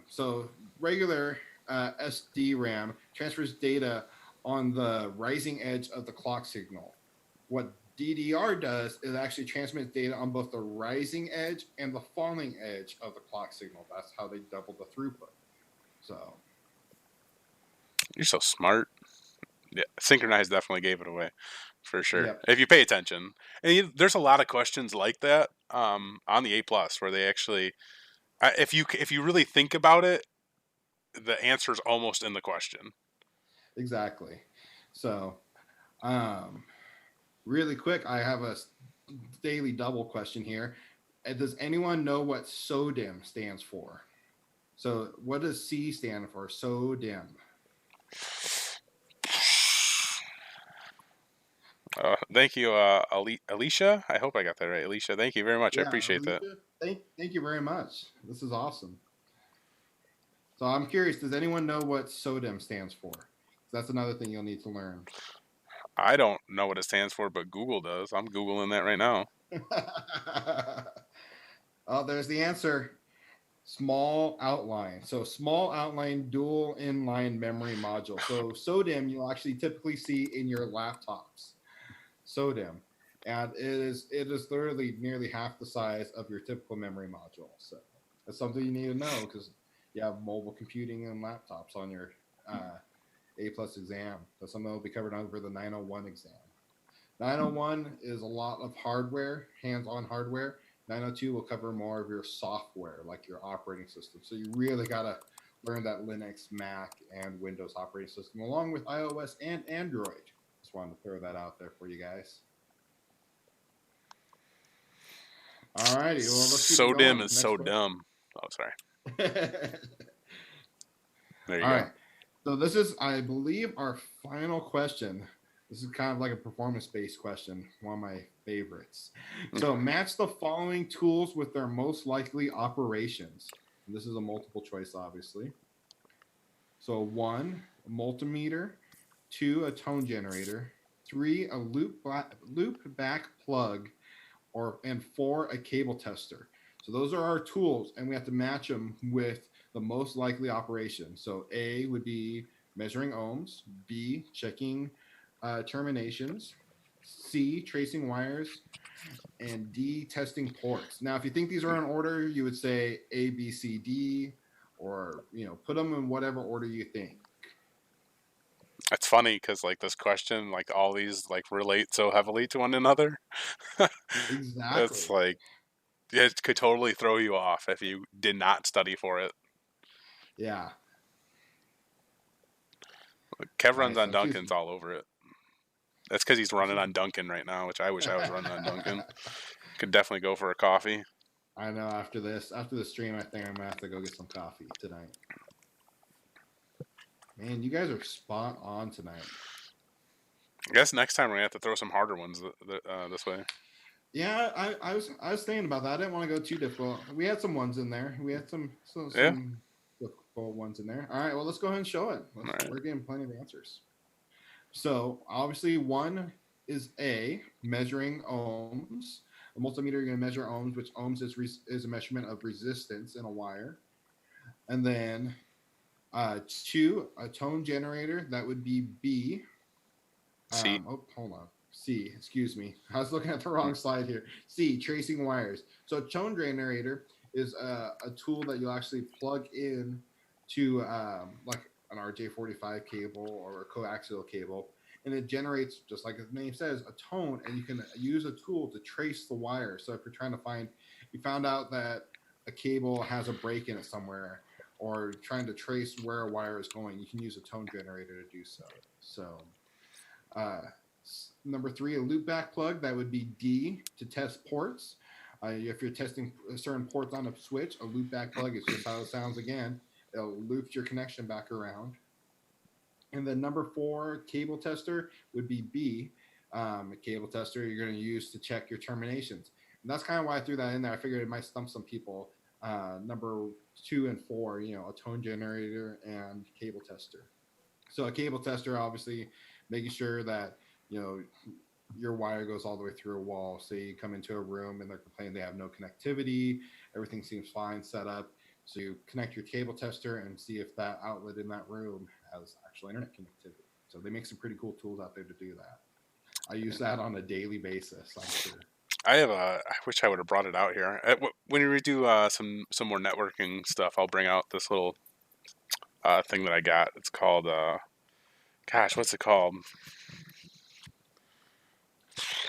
So regular SDRAM transfers data on the rising edge of the clock signal. What DDR does is actually transmits data on both the rising edge and the falling edge of the clock signal. That's how they double the throughput. So You're so smart. Yeah, synchronized definitely gave it away, for sure. yep, If you pay attention, and there's a lot of questions like that on the A plus where they actually, if you really think about it, the answer's almost in the question. exactly. So really quick, I have a daily double question here. Does anyone know what SODIMM stands for? So what does C stand for? SODIMM. Thank you, Alicia. I hope I got that right, Alicia. Thank you very much. I Yeah, appreciate that. Alicia, thank you very much. This is awesome. So I'm curious, does anyone know what SODIMM stands for? That's another thing you'll need to learn. I don't know what it stands for, but Google does. I'm Googling that right now. Oh, there's the answer. Small outline. So small outline dual inline memory module. So SODIMM you'll actually typically see in your laptops. SODIMM. And it is literally nearly half the size of your typical memory module. So that's something you need to know because you have mobile computing and laptops on your A plus exam. That's something that will be covered over the 901 exam. 901 is a lot of hardware, hands-on hardware. 902 will cover more of your software, like your operating system. So you really got to learn that Linux, Mac, and Windows operating system, along with iOS and Android. Just wanted to throw that out there for you guys. All righty. Well, let's keep So it going. dim is so dumb. Oh, sorry. There you All go. right. So this is, I believe, our final question. This is kind of like a performance-based question, one of my favorites. So match the following tools with their most likely operations. And this is a multiple choice, obviously. So 1, a multimeter, 2, a tone generator, 3, a loop back plug, and 4, a cable tester. So those are our tools, and we have to match them with the most likely operation. So A would be measuring ohms, B, checking terminations, C, tracing wires, and D, testing ports. Now, if you think these are in order, you would say A, B, C, D, or put them in whatever order you think. It's funny because like this question, like all these like relate so heavily to one another. It's Exactly. like it could totally throw you off if you did not study for it. Yeah. Kev All right. runs on So choose. Duncan's all over it. That's because he's running choose. on Duncan right now, which I wish I was running on Duncan. Could definitely go for a coffee. I know after the stream, I think I'm gonna have to go get some coffee tonight. Man, you guys are spot on tonight. I guess next time we're gonna have to throw some harder ones this way. Yeah, I was thinking about that. I didn't want to go too difficult. We had some ones in there. We had some Yeah. difficult ones in there. All right, well let's go ahead and show it. Right. We're getting plenty of answers. So obviously one is A, measuring ohms. A multimeter, you're going to measure ohms, which ohms is a measurement of resistance in a wire. And then two, a tone generator, that would be B. C. Hold on. C, excuse me. I was looking at the wrong slide here. C, tracing wires. So a tone generator is a tool that you'll actually plug in to like an RJ45 cable or a coaxial cable, and it generates, just like the name says, a tone, and you can use a tool to trace the wire. So if you're trying to you found out that a cable has a break in it somewhere, or trying to trace where a wire is going, you can use a tone generator to do so. So uh, number three, a loopback plug, that would be D, to test ports. If you're testing certain ports on a switch, a loopback plug is just how it sounds again. It'll loop your connection back around. And then number four, cable tester, would be B. A cable tester you're going to use to check your terminations. And that's kind of why I threw that in there. I figured it might stump some people. Number 2 and 4, a tone generator and cable tester. So a cable tester, obviously, making sure that your wire goes all the way through a wall. Say you come into a room and they're complaining they have no connectivity, everything seems fine set up. So you connect your cable tester and see if that outlet in that room has actual internet connectivity. So they make some pretty cool tools out there to do that. I use that on a daily basis, I'm sure. I wish I would have brought it out here. When we do some more networking stuff, I'll bring out this little thing that I got. It's called gosh, what's it called?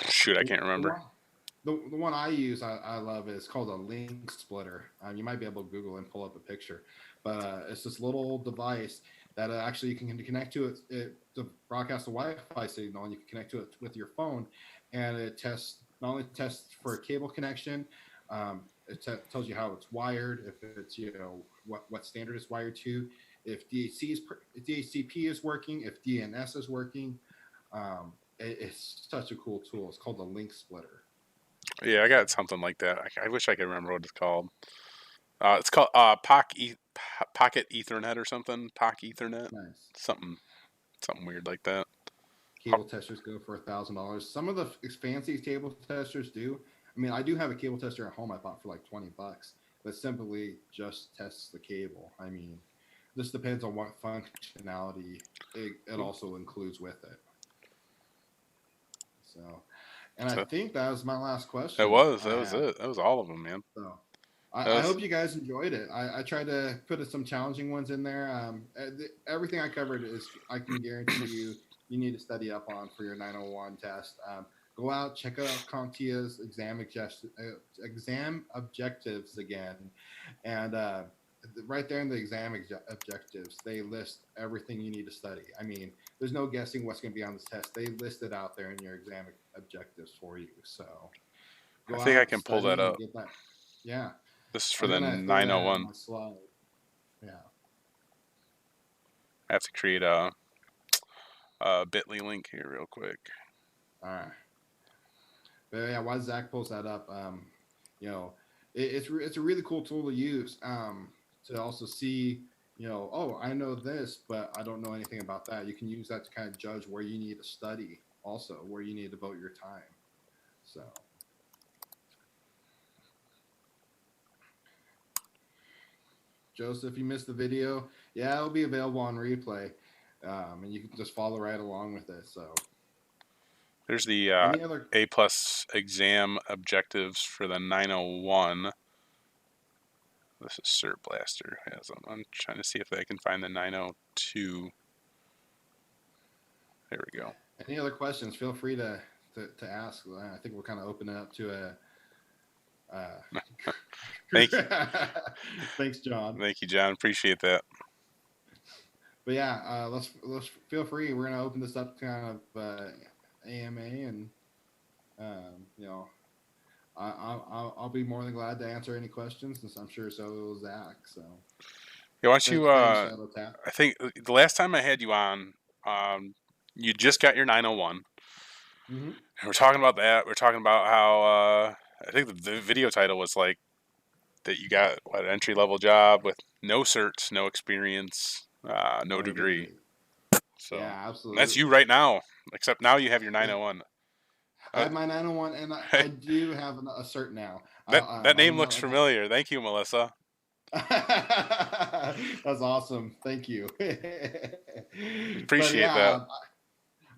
Shoot, I can't remember. The one I use, I love it. It's called a link splitter. You might be able to Google and pull up a picture, but it's this little device that actually you can connect to it to broadcast a Wi-Fi signal, and you can connect to it with your phone, and it not only tests for a cable connection, it tells you how it's wired, if it's what standard it's wired to, if DHCP is working, if DNS is working. It's such a cool tool. It's called the link splitter. Yeah, I got something like that. I wish I could remember what it's called. It's called Pocket Ethernet or something. POC Ethernet. Nice. Something weird like that. Cable testers go for $1,000. Some of the fancy cable testers do. I mean, I do have a cable tester at home I bought for like $20, that simply just tests the cable. I mean, this depends on what functionality it also includes with it. So, and I think that was my last question. That was it. That was all of them, man. So, I hope you guys enjoyed it. I tried to put some challenging ones in there. Everything I covered I can guarantee you need to study up on for your 901 test. Go out, check out CompTIA's exam objectives again, and right there in the exam objectives, they list everything you need to study. I mean, there's no guessing what's going to be on this test. They list it out there in your exam objectives for you. So I think I can pull that up. Get that. Yeah. This is for the 901. Slide. Yeah. I have to create a bit.ly link here real quick. All right. But yeah, while Zach pulls that up, it's a really cool tool to use to also see, oh, I know this, but I don't know anything about that. You can use that to kind of judge where you need to study, also where you need to devote your time. So. Joseph, you missed the video. Yeah, it'll be available on replay, and you can just follow right along with it. So, There's the any other? A plus exam objectives for the 901. This is Cert Blaster has them. I'm trying to see if I can find the 902. There we go. Any other questions? Feel free to ask. I think we're kind of opening up to a. Thank you. Thanks, John. Thank you, John. Appreciate that. But yeah, let's feel free. We're gonna open this up to kind of AMA, and you know, I'll be more than glad to answer any questions, since I'm sure so will Zach. So Yeah, why don't you? thanks, LDAP. I think the last time I had you on, you just got your 901. Mm-hmm. And we're talking about that. We're talking about how I think the video title was like that you got what, an entry level job with no certs, no experience, no degree. So Yeah, that's absolutely. you right now. Except now you have your 901. I Uh, have my 901, and I do have a cert now. that name I'm looks not. familiar. Thank you, Melissa. That's awesome. Thank you. But Appreciate that. yeah,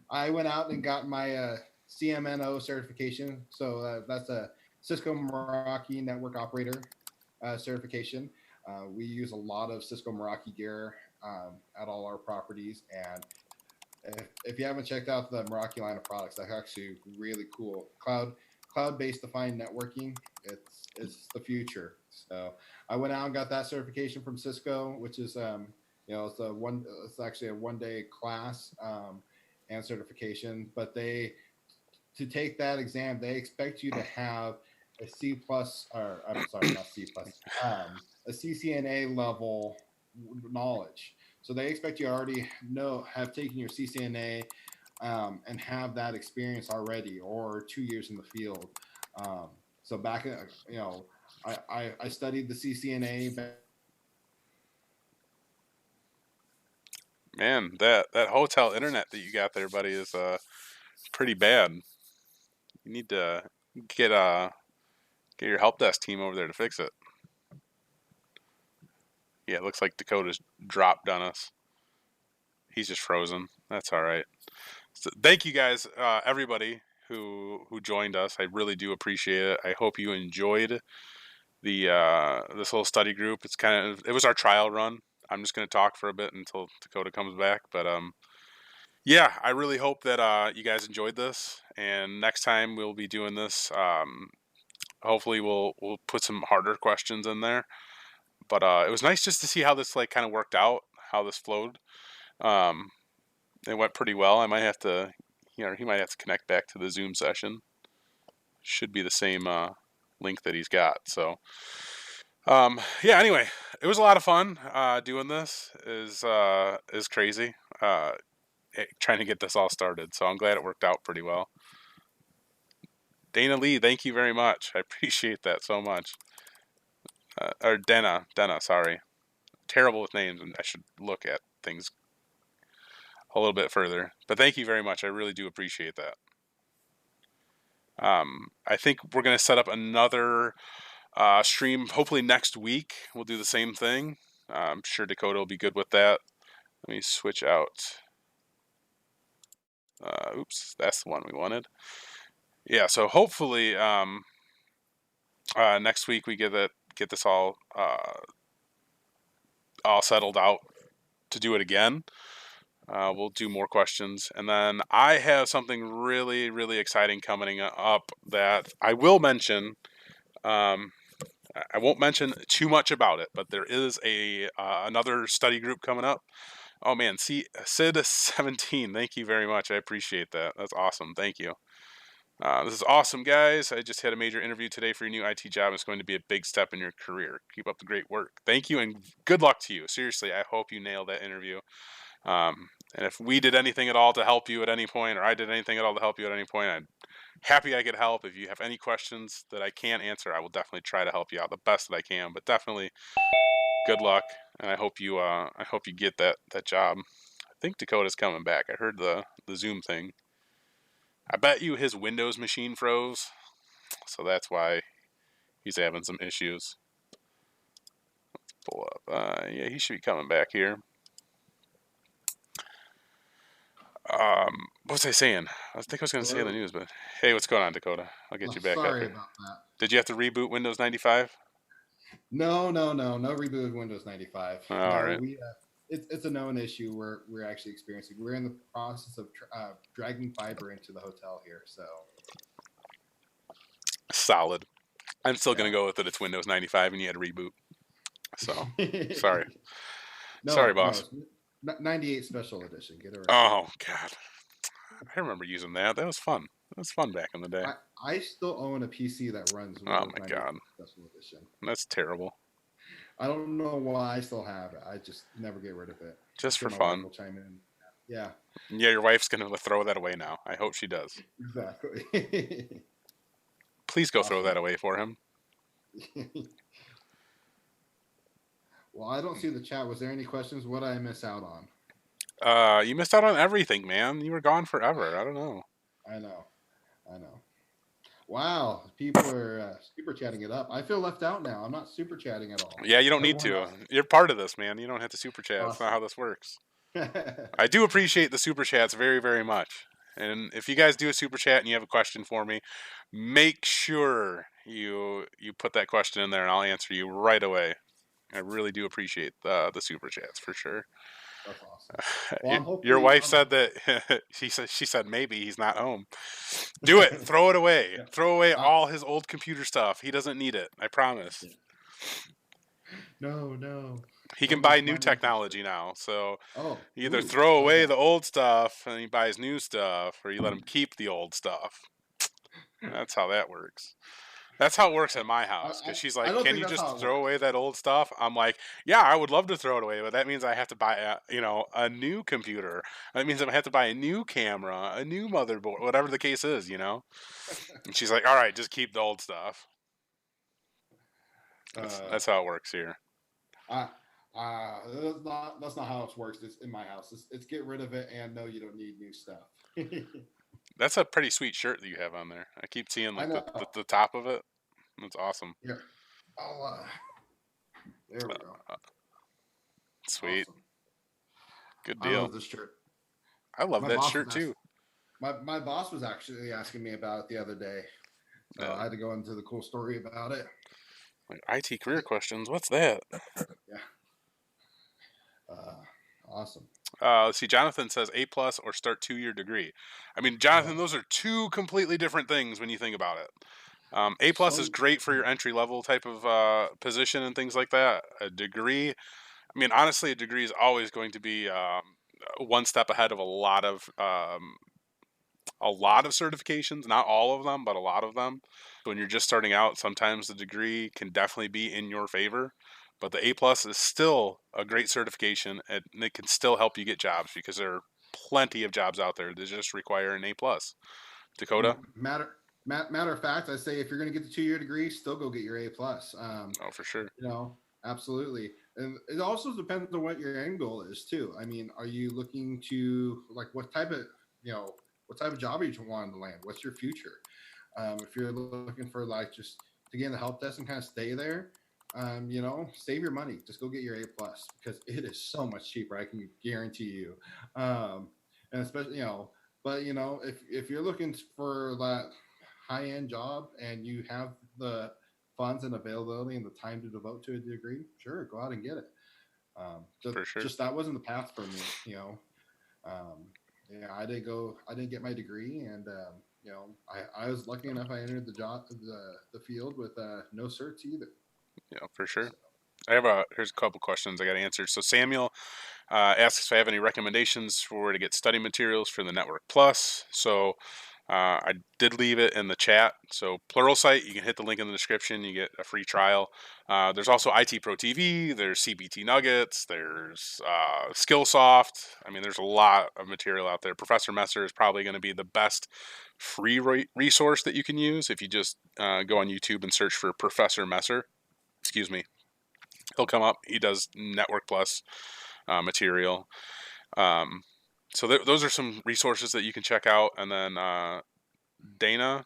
I went out and got my CMNO certification. So that's a Cisco Meraki Network Operator certification. We use a lot of Cisco Meraki gear at all our properties, and if you haven't checked out the Meraki line of products, that's actually really cool. Cloud based defined networking. It's the future. So I went out and got that certification from Cisco, which is it's actually a 1 day class and certification. But they to take that exam, they expect you to have a C plus, or I'm sorry, not C plus, a CCNA level knowledge. So they expect you already have taken your CCNA and have that experience already, or 2 years in the field. So back, I studied the CCNA. Man, that hotel internet that you got there, buddy, is pretty bad. You need to get get your help desk team over there to fix it. Yeah, it looks like Dakota's dropped on us. He's just frozen. That's all right. So thank you guys, everybody who joined us. I really do appreciate it. I hope you enjoyed the this little study group. It was our trial run. I'm just gonna talk for a bit until Dakota comes back, but yeah, I really hope that you guys enjoyed this. And next time we'll be doing this. Hopefully we'll put some harder questions in there. But it was nice just to see how this like kind of worked out, how this flowed. Um, it went pretty well. I might have to, he might have to connect back to the Zoom session. Should be the same link that he's got. So, yeah. Anyway, it was a lot of fun. Doing this is crazy. Trying to get this all started. So I'm glad it worked out pretty well. Dana Lee, thank you very much. I appreciate that so much. Or Dena, sorry. Terrible with names, and I should look at things a little bit further. But thank you very much. I really do appreciate that. I think we're going to set up another stream hopefully next week. We'll do the same thing. I'm sure Dakota will be good with that. Let me switch out. Oops, that's the one we wanted. Yeah, so hopefully next week we get this all settled out to do it again. We'll do more questions. And then I have something really, really exciting coming up that I will mention. I won't mention too much about it, but there is another study group coming up. Oh man, see, Sid17, thank you very much. I appreciate that. That's awesome. Thank you. This is awesome, guys. I just had a major interview today for your new IT job. It's going to be a big step in your career. Keep up the great work. Thank you, and good luck to you. Seriously, I hope you nail that interview. And if we did anything at all to help you at any point, or I did anything at all to help you at any point, I'm happy I could help. If you have any questions that I can't answer, I will definitely try to help you out the best that I can. But definitely, good luck, and I hope you get that job. I think Dakota's coming back. I heard the Zoom thing. I bet you his Windows machine froze, so that's why he's having some issues. pull up. Yeah, he should be coming back here. What was I saying? I think I was going to say in the Hello. news, but hey, what's going on, Dakota? I'll get Oh, you back up sorry here. about that. Did you have to reboot Windows 95? No reboot of Windows 95. All No, right. it's a known issue we're actually experiencing. We're in the process of dragging fiber into the hotel here, so Solid. I'm still going yeah. to go with it. It's Windows 95 and you had to reboot. So, sorry. Sorry, No, boss. it's 98 special edition. Get it right. Oh, God. I remember using that. That was fun. That was fun back in the day. I still own a PC that runs Oh, Windows my 98 God. special edition. That's terrible. I don't know why I still have it. I just never get rid of it. I'm Just sure for my wife fun. will chime in. Yeah, Yeah, your wife's going to throw that away now. I hope she does. exactly. Please go throw that Awesome. away for him. Well, I don't see the chat. Was there any questions? What did I miss out on? You missed out on everything, man. You were gone forever. I don't know. I know. I know. Wow, people are super chatting it up. I feel left out now. I'm not super chatting at all. Yeah, you don't need Everyone to. else, You're part of this, man. You don't have to super chat. It's not awesome. how this works. I do appreciate the super chats very, very much. And if you guys do a super chat and you have a question for me, make sure you put that question in there, and I'll answer you right away. I really do appreciate the super chats for sure. That's awesome. Well, Your wife said that she said maybe he's not home. Do it. Throw it away. yeah. Throw away Uh, all his old computer stuff. He doesn't need it. I promise. yeah. No, no. He So can buy much new money into technology now. So Oh, you either ooh, throw love away that. the old stuff and he buys new stuff, or you let him keep the old stuff. That's how that works. That's how it works at my I, house. Because she's I like, don't "Can think you that's just how it throw works. away that old stuff?" I'm like, "Yeah, I would love to throw it away, but that means I have to buy a new computer. That means I have to buy a new camera, a new motherboard, whatever the case is. And she's like, "All right, just keep the old stuff." That's Uh, that's how it works here. I, that's not how it works. It's in my house. It's get rid of it and no, you don't need new stuff. That's a pretty sweet shirt that you have on there. I keep seeing I like know. the top of it. That's awesome. Here, there we go. Uh, Sweet. Awesome. Good I deal. love this shirt. I love My that boss shirt was too. asking. My boss was actually asking me about it the other day, so Yeah. I had to go into the cool story about it. Like IT career questions. What's that? Yeah. Awesome. Let's see. Jonathan says A plus or start 2-year degree. I mean, Jonathan, Oh, those are two completely different things when you think about it. A plus is so great for your entry level type of position and things like that. A degree, I mean, honestly, a degree is always going to be one step ahead of a lot of certifications. Not all of them, but a lot of them. When you're just starting out, sometimes the degree can definitely be in your favor. But the A plus is still a great certification, and it can still help you get jobs because there are plenty of jobs out there that just require an A plus. Dakota? matter of fact, I say if you're going to get the 2 year degree, still go get your A plus. Oh, for sure. Absolutely, and it also depends on what your end goal is too. I mean, are you looking to like what type of job are you wanting to land? What's your future? If you're looking for like just to get in the help desk and kind of stay there, save your money. Just go get your A plus because it is so much cheaper. I can guarantee you. And especially but if you're looking for that high end job and you have the funds and availability and the time to devote to a degree, sure, go out and get it. For sure. Just that wasn't the path for me. Um, yeah, I didn't get my degree, and I was lucky enough. I entered the field with no certs either. Yeah, for sure. So, Here's a couple questions I got answered. So Samuel asks if I have any recommendations for where to get study materials for the Network Plus. So I did leave it in the chat. So Pluralsight, you can hit the link in the description. You get a free trial. There's also IT Pro TV. There's CBT Nuggets. There's Skillsoft. I mean, there's a lot of material out there. Professor Messer is probably going to be the best free resource that you can use if you just go on YouTube and search for Professor Messer. Excuse me. He'll come up. He does Network Plus material. Um, so those are some resources that you can check out. And then Dana,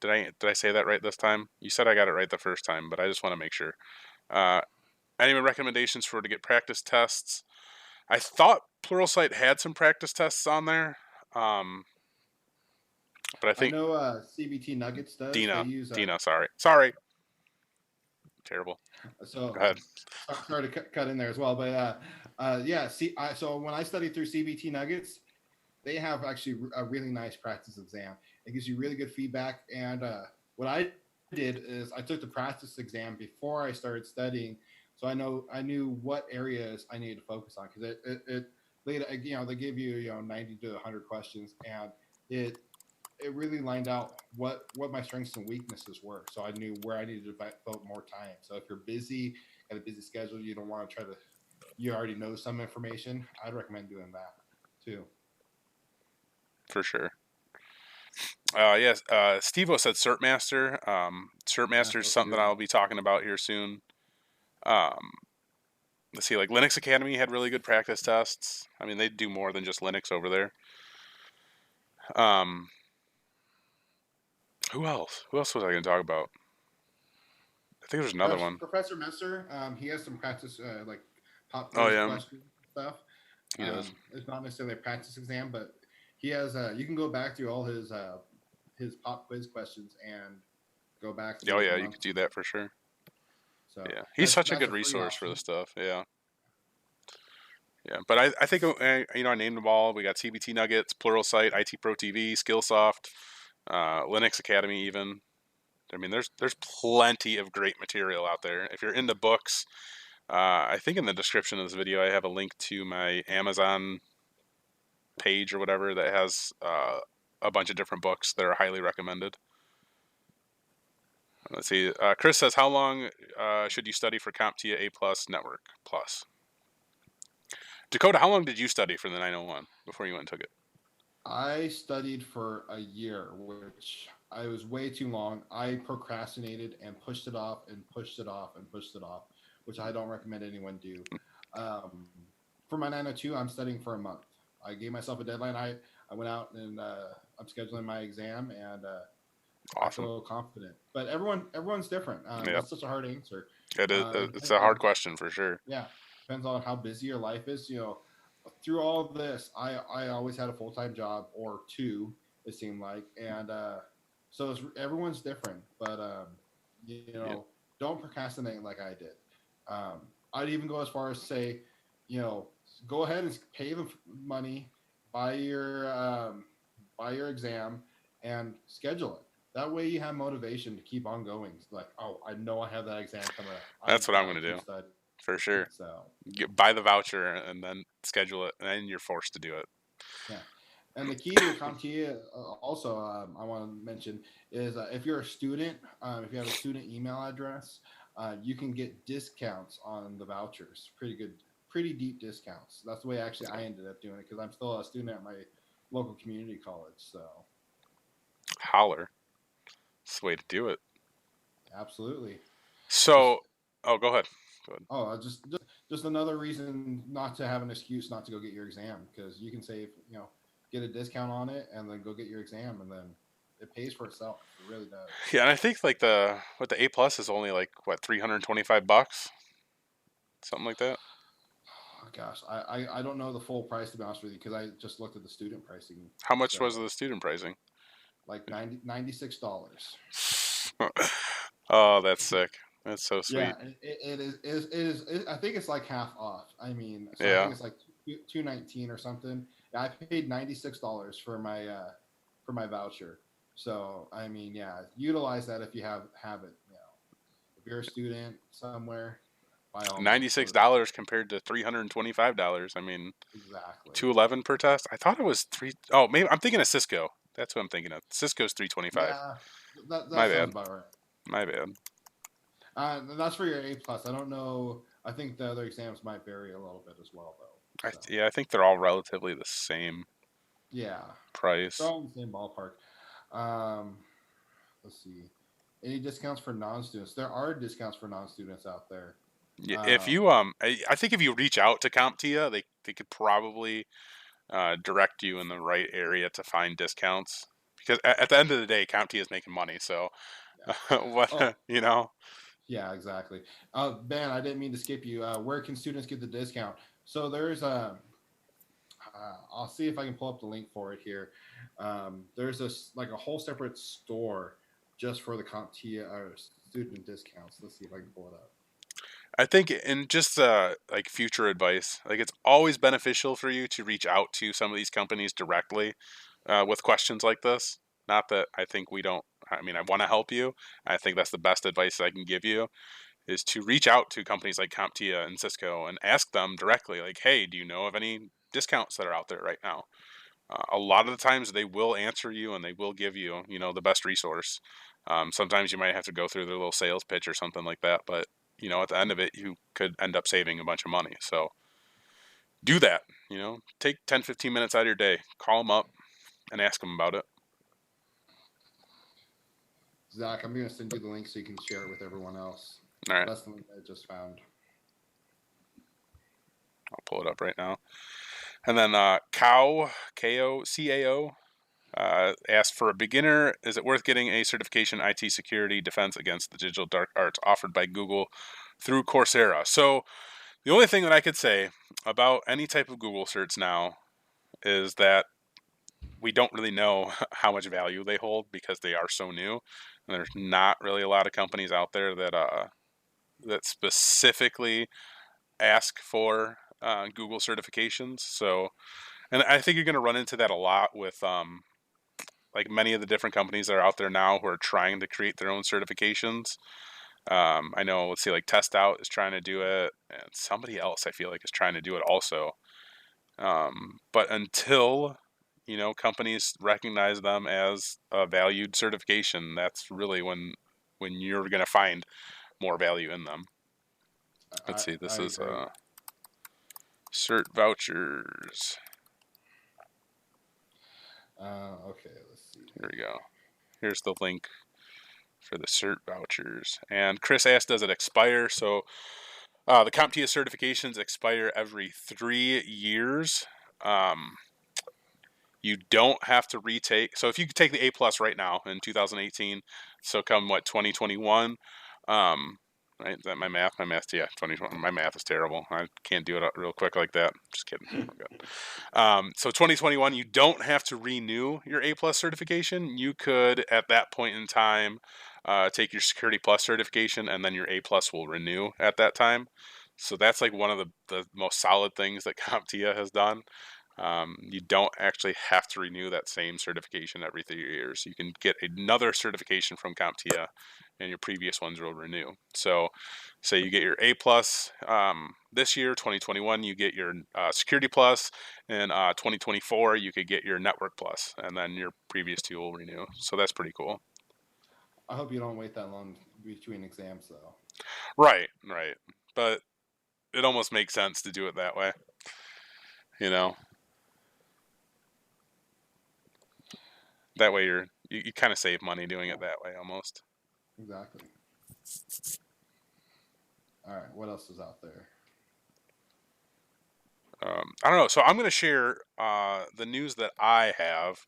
did I say that right this time? You said I got it right the first time, but I just want to make sure. Uh, Any recommendations for to get practice tests? I thought Pluralsight had some practice tests on there, but I I think know CBT Nuggets does. They Dina, use Dina, sorry, terrible. Go so ahead. sorry to cut in there as well, but yeah. So when I studied through CBT Nuggets, they have actually a really nice practice exam. It gives you really good feedback. And what I did is I took the practice exam before I started studying, so I knew what areas I needed to focus on because it later they give you 90 to 100 questions, and it really lined out what my strengths and weaknesses were. So I knew where I needed to devote more time. So if you're busy, got a busy schedule, you don't want to try to, you already know some information, I'd recommend doing that too. For sure. Yes, Steve-O said CertMaster. Yeah, CertMaster is that's a something that good one. I'll be talking about here soon. Um, let's see, like Linux Academy had really good practice tests. I mean, they do more than just Linux over there. Um, who else? Who else was I going to talk about? I think there's another one. Professor Messer, he has some practice like pop Oh quiz yeah, question stuff. he does. It's not necessarily a practice exam, but he has. You can go back through all his pop quiz questions and go back Oh through the yeah, you could months do and that stuff. for sure. So Yeah, he's such a that's good a free resource for option. this stuff. Yeah, yeah. But I think I named them all. We got CBT Nuggets, Pluralsight, IT Pro TV, Skillsoft, Linux Academy, even. I mean, there's plenty of great material out there. If you're into books, I think in the description of this video I have a link to my Amazon page or whatever that has a bunch of different books that are highly recommended. Let's see. Chris says, how long should you study for CompTIA A Plus Network Plus? Dakota, how long did you study for the 901 before you went and took it? I studied for a year, which I was way too long. I procrastinated and pushed it off and pushed it off and pushed it off, which I don't recommend anyone do. Um, for my 902, I'm studying for a month. I gave myself a deadline. I went out and I'm scheduling my exam, and I Awesome. feel confident. But everyone's different. Yep. That's such a hard answer. It is. It It's a hard depends. question for sure. Yeah, depends on how busy your life is. Through all of this, I always had a full time job or two. It seemed like, and so everyone's different. But Yep. don't procrastinate like I did. I'd even go as far as say, you know, go ahead and pay the money, buy your buy your exam, and schedule it. That way, you have motivation to keep on going. It's like, oh, I know I have that exam coming up. That's I've what I'm got going to to keep do studying. for sure. So Buy the voucher and then schedule it, and then you're forced to do it. yeah. And the key to CompTIA also I want to mention is if you're a student, if you have a student email address, you can get discounts on the vouchers. Pretty good, pretty deep discounts. That's the way actually I ended up doing it because I'm still a student at my local community college. So Holler. It's the way to do it. absolutely, just So, oh, go ahead. Go ahead. just another reason not to have an excuse not to go get your exam because you can save get a discount on it and then go get your exam and then it pays for itself. It really does. Yeah, and I think like the A plus is only like what $325, something like that. Oh, gosh, I don't know the full price to be honest with you because I just looked at the student pricing. How much was So the student pricing? like $96. Oh, that's sick. That's so Yeah, sweet. I think it's like half off. I mean, so I Yeah. think it's like 219 or something. Yeah, I paid $96 for my voucher. So I mean, yeah, utilize that if you have it. If you're a student somewhere, by all means, go there. $96 compared to $325. I mean, Exactly. 211 per test. I thought it was three. Oh, maybe I'm thinking of Cisco. That's what I'm thinking of. Cisco's 325. Yeah, My that sounds bad. about right. My bad. That's for your A plus. I don't know. I think the other exams might vary a little bit as well, though. So Yeah, I think they're all relatively the same yeah, they're price. all in the same ballpark. Um, let's see. Any discounts for non-students? There are discounts for non-students out there. Yeah, if Um, you I think if you reach out to CompTIA, they could probably direct you in the right area to find discounts. Because at the end of the day, CompTIA is making money. So yeah. what Oh, you know? Yeah, exactly. Ben, I didn't mean to skip you. Where can students get the discount? So there's I'll see if I can pull up the link for it here. There's this like a whole separate store just for the CompTIA student discounts. Let's see if I can pull it up. I think in just like future advice, like it's always beneficial for you to reach out to some of these companies directly with questions like this. Not that I think we don't. I mean, I want to help you. I think that's the best advice I can give you is to reach out to companies like CompTIA and Cisco and ask them directly, like, "Hey, do you know of any discounts that are out there right now?" A lot of the times they will answer you and they will give you, the best resource. Sometimes you might have to go through their little sales pitch or something like that, but at the end of it, you could end up saving a bunch of money. So do that. Take 10, 15 minutes out of your day, call them up and ask them about it. Zach, I'm going to send you the link so you can share it with everyone else. All right, That's the link I just found. I'll pull it up right now. And then Kao, Ko, CAO, asked for a beginner. Is it worth getting a certification IT security defense against the digital dark arts offered by Google through Coursera? So the only thing that I could say about any type of Google certs now is that we don't really know how much value they hold because they are so new, and there's not really a lot of companies out there that specifically ask for Google certifications. So, and I think you're going to run into that a lot with like many of the different companies that are out there now who are trying to create their own certifications. I know, let's see, like Test Out is trying to do it, and somebody else I feel like is trying to do it also. But until companies recognize them as a valued certification, that's really when you're going to find more value in them. Let's see, I this is agree. cert vouchers. Okay, let's see. Here we go. Here's the link for the cert vouchers. And Chris asked, does it expire? So the CompTIA certifications expire every 3 years. You don't have to retake. So if you could take the A plus right now in 2018, so come 2021, right? Is that my math? My math, yeah, 2020. My math is terrible. I can't do it real quick like that. Just kidding. We're good. So 2021, you don't have to renew your A plus certification. You could at that point in time take your Security Plus certification, and then your A plus will renew at that time. So that's like one of the most solid things that CompTIA has done. You don't actually have to renew that same certification every 3 years. You can get another certification from CompTIA, and your previous ones will renew. So, say you get your A plus this year, 2021, you get your Security Plus, and 2024 you could get your Network Plus, and then your previous two will renew. So that's pretty cool. I hope you don't wait that long between exams, though. Right, right. But it almost makes sense to do it that way. You know, that way you kind of save money doing it that way almost. Exactly. All right, what else is out there? I don't know. So I'm going to share the news that I have.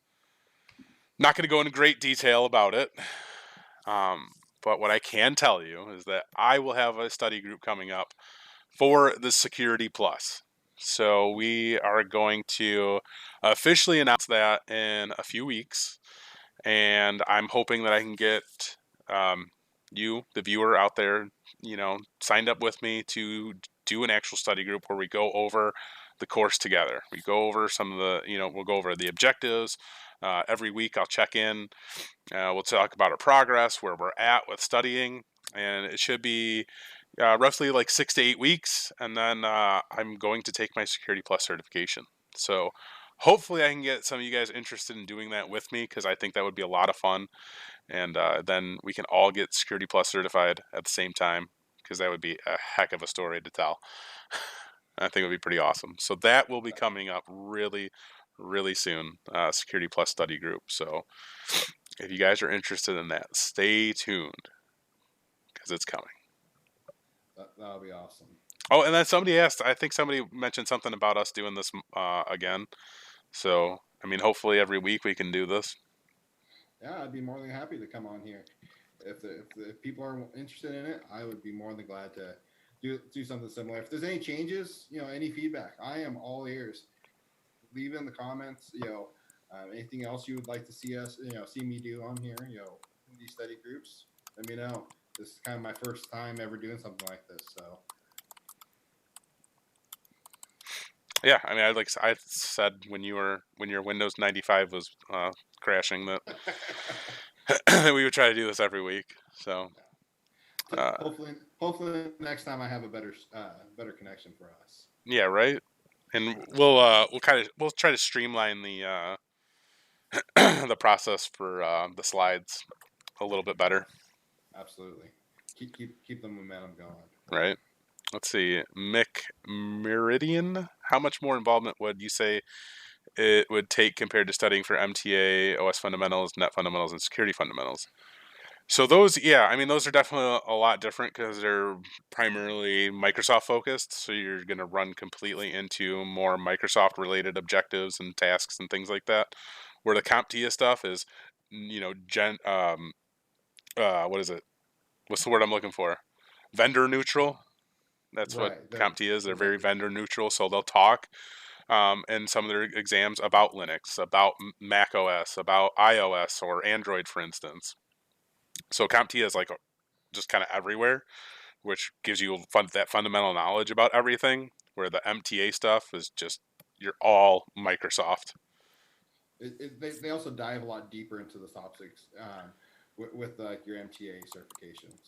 Not going to go into great detail about it. But what I can tell you is that I will have a study group coming up for the Security Plus. So we are going to officially announce that in a few weeks. And I'm hoping that I can get you, the viewer out there, signed up with me to do an actual study group where we go over the course together. We go over some of the, we'll go over the objectives. Every week I'll check in. We'll talk about our progress, where we're at with studying, and it should be roughly like 6 to 8 weeks. And then I'm going to take my Security Plus certification. So hopefully I can get some of you guys interested in doing that with me, because I think that would be a lot of fun. And then we can all get Security Plus certified at the same time, because that would be a heck of a story to tell. I think it would be pretty awesome. So that will be coming up really, really soon, Security Plus study group. So if you guys are interested in that, stay tuned, because it's coming. That'll be awesome. Oh, and then somebody asked, I think somebody mentioned something about us doing this again. So, I mean, hopefully every week we can do this. Yeah, I'd be more than happy to come on here. If people are interested in it, I would be more than glad to do something similar. If there's any changes, any feedback, I am all ears. Leave in the comments, anything else you would like to see us, see me do on here, in these study groups. Let me know. This is kind of my first time ever doing something like this, so. Yeah, I mean, I said when your Windows 95 was crashing that we would try to do this every week. So Hopefully next time I have a better connection for us. yeah, right. And we'll try to streamline the the process for the slides a little bit better. Absolutely. Keep the momentum going. Right. Let's see. Mick Meridian. How much more involvement would you say it would take compared to studying for MTA, OS fundamentals, net fundamentals, and security fundamentals? So those, yeah, I mean, those are definitely a lot different because they're primarily Microsoft focused. So you're going to run completely into more Microsoft related objectives and tasks and things like that. Where the CompTIA stuff is, what is it? What's the word I'm looking for? Vendor neutral. That's what Right. CompTIA is. They're They're very vendors. vendor neutral. So they'll talk in some of their exams about Linux, about Mac OS, about iOS or Android, for instance. So CompTIA is like just kind of everywhere, which gives you that fundamental knowledge about everything. Where the MTA stuff is just you're all Microsoft. They also dive a lot deeper into the topics with like your MTA certifications.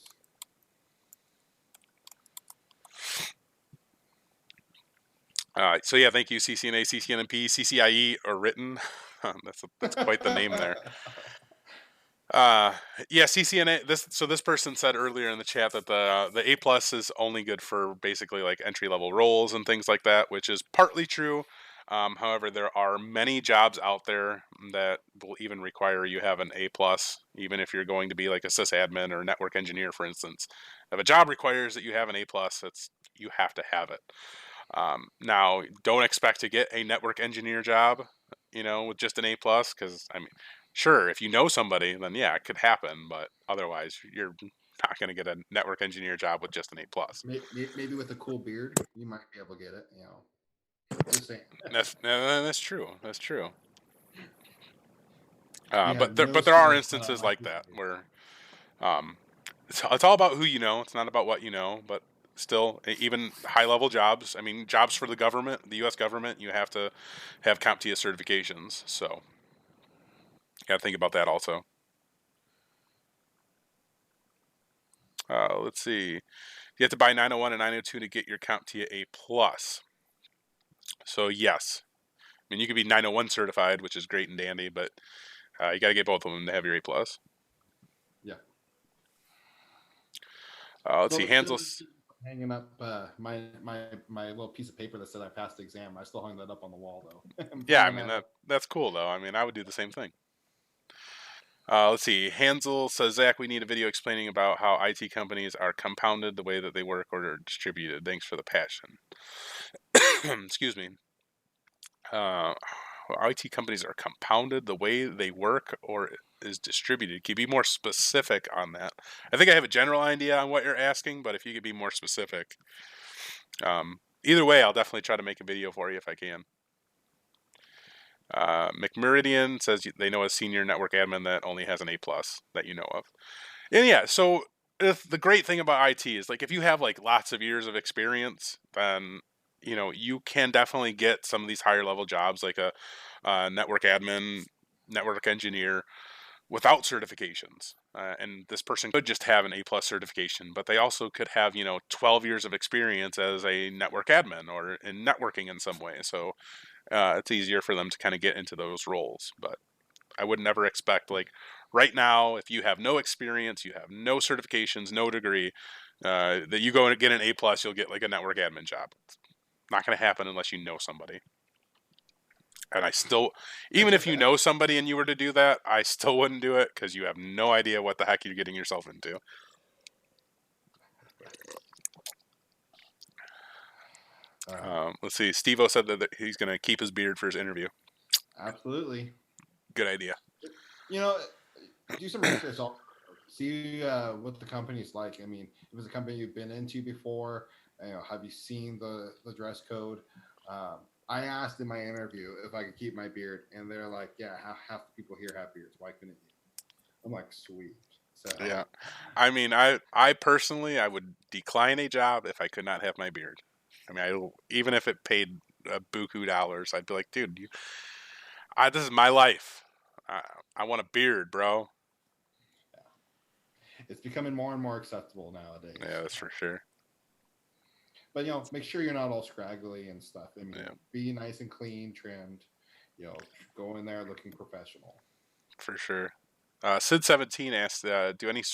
So yeah, thank you CCNA, CCNP, CCIE, or written. That's quite the name there. Uh, yeah, CCNA. This person said earlier in the chat that the A plus is only good for basically like entry level roles and things like that, which is partly true. However, there are many jobs out there that will even require you have an A plus, even if you're going to be like a sysadmin or network engineer, for instance. If a job requires that you have an A plus, you have to have it. Now, don't expect to get a network engineer job, with just an A plus, because I mean, sure, if you know somebody, then yeah, it could happen. But otherwise, you're not going to get a network engineer job with just an A plus. Maybe with a cool beard, you might be able to get it. Just saying. That's true. That's true. You have no But there are skills, but I instances like like your that beard. where it's all about who you know. It's not about what you know, but still, even high level jobs. I mean, jobs for the government, the U.S. government, you have to have CompTIA certifications. So you got to think about that also. Let's see. You have to buy 901 and 902 to get your CompTIA A plus. So yes, I mean you could be 901 certified, which is great and dandy, but you got to get both of them to have your A plus. Yeah. Let's see. Still Hansel's. hanging up my little piece of paper that said I passed the exam. I still hung that up on the wall though. I'm Yeah, I bringing mean that up. that's cool though. I mean I would do the same thing. Let's see. Hansel says, Zach, we need a video explaining about how IT companies are compounded, the way that they work, or are distributed. Thanks for the passion. Excuse me. Uh, IT companies are compounded, the way they work, or is distributed. Can you be more specific on that? I think I have a general idea on what you're asking, but if you could be more specific. Either way, I'll definitely try to make a video for you if I can. McMeridian says they know a senior network admin that only has an A plus that you know of. And yeah, so the great thing about IT is like if you have like lots of years of experience, then you can definitely get some of these higher level jobs like a network admin, network engineer without certifications. And this person could just have an A plus certification, but they also could have 12 years of experience as a network admin or in networking in some way. So it's easier for them to kind of get into those roles. But I would never expect like right now, if you have no experience, you have no certifications, no degree, that you go and get an A plus, you'll get like a network admin job. It's not going to happen unless you know somebody. And I still, even if you know somebody and you were to do that, I still wouldn't do it because you have no idea what the heck you're getting yourself into. All right. Let's see. Steve-O said that he's going to keep his beard for his interview. Absolutely. Good idea. You know, do some research. see what the company's like. I mean, if it's a company you've been into before, have you seen the dress code? Um, I asked in my interview if I could keep my beard, and they're like, "Yeah, half the people here have beards. Why couldn't you?" I'm like, "Sweet." Yeah. So I mean, I personally, I would decline a job if I could not have my beard. I mean, even if it paid a buku dollars, I'd be like, dude, this is my life. I, I want a beard, bro. it's becoming more and more acceptable Yeah, nowadays. that's for sure. But make sure you're not all scraggly and stuff. I mean, Yeah, be nice and clean, trimmed. Go in there looking professional. for sure. Sid17 asked, do any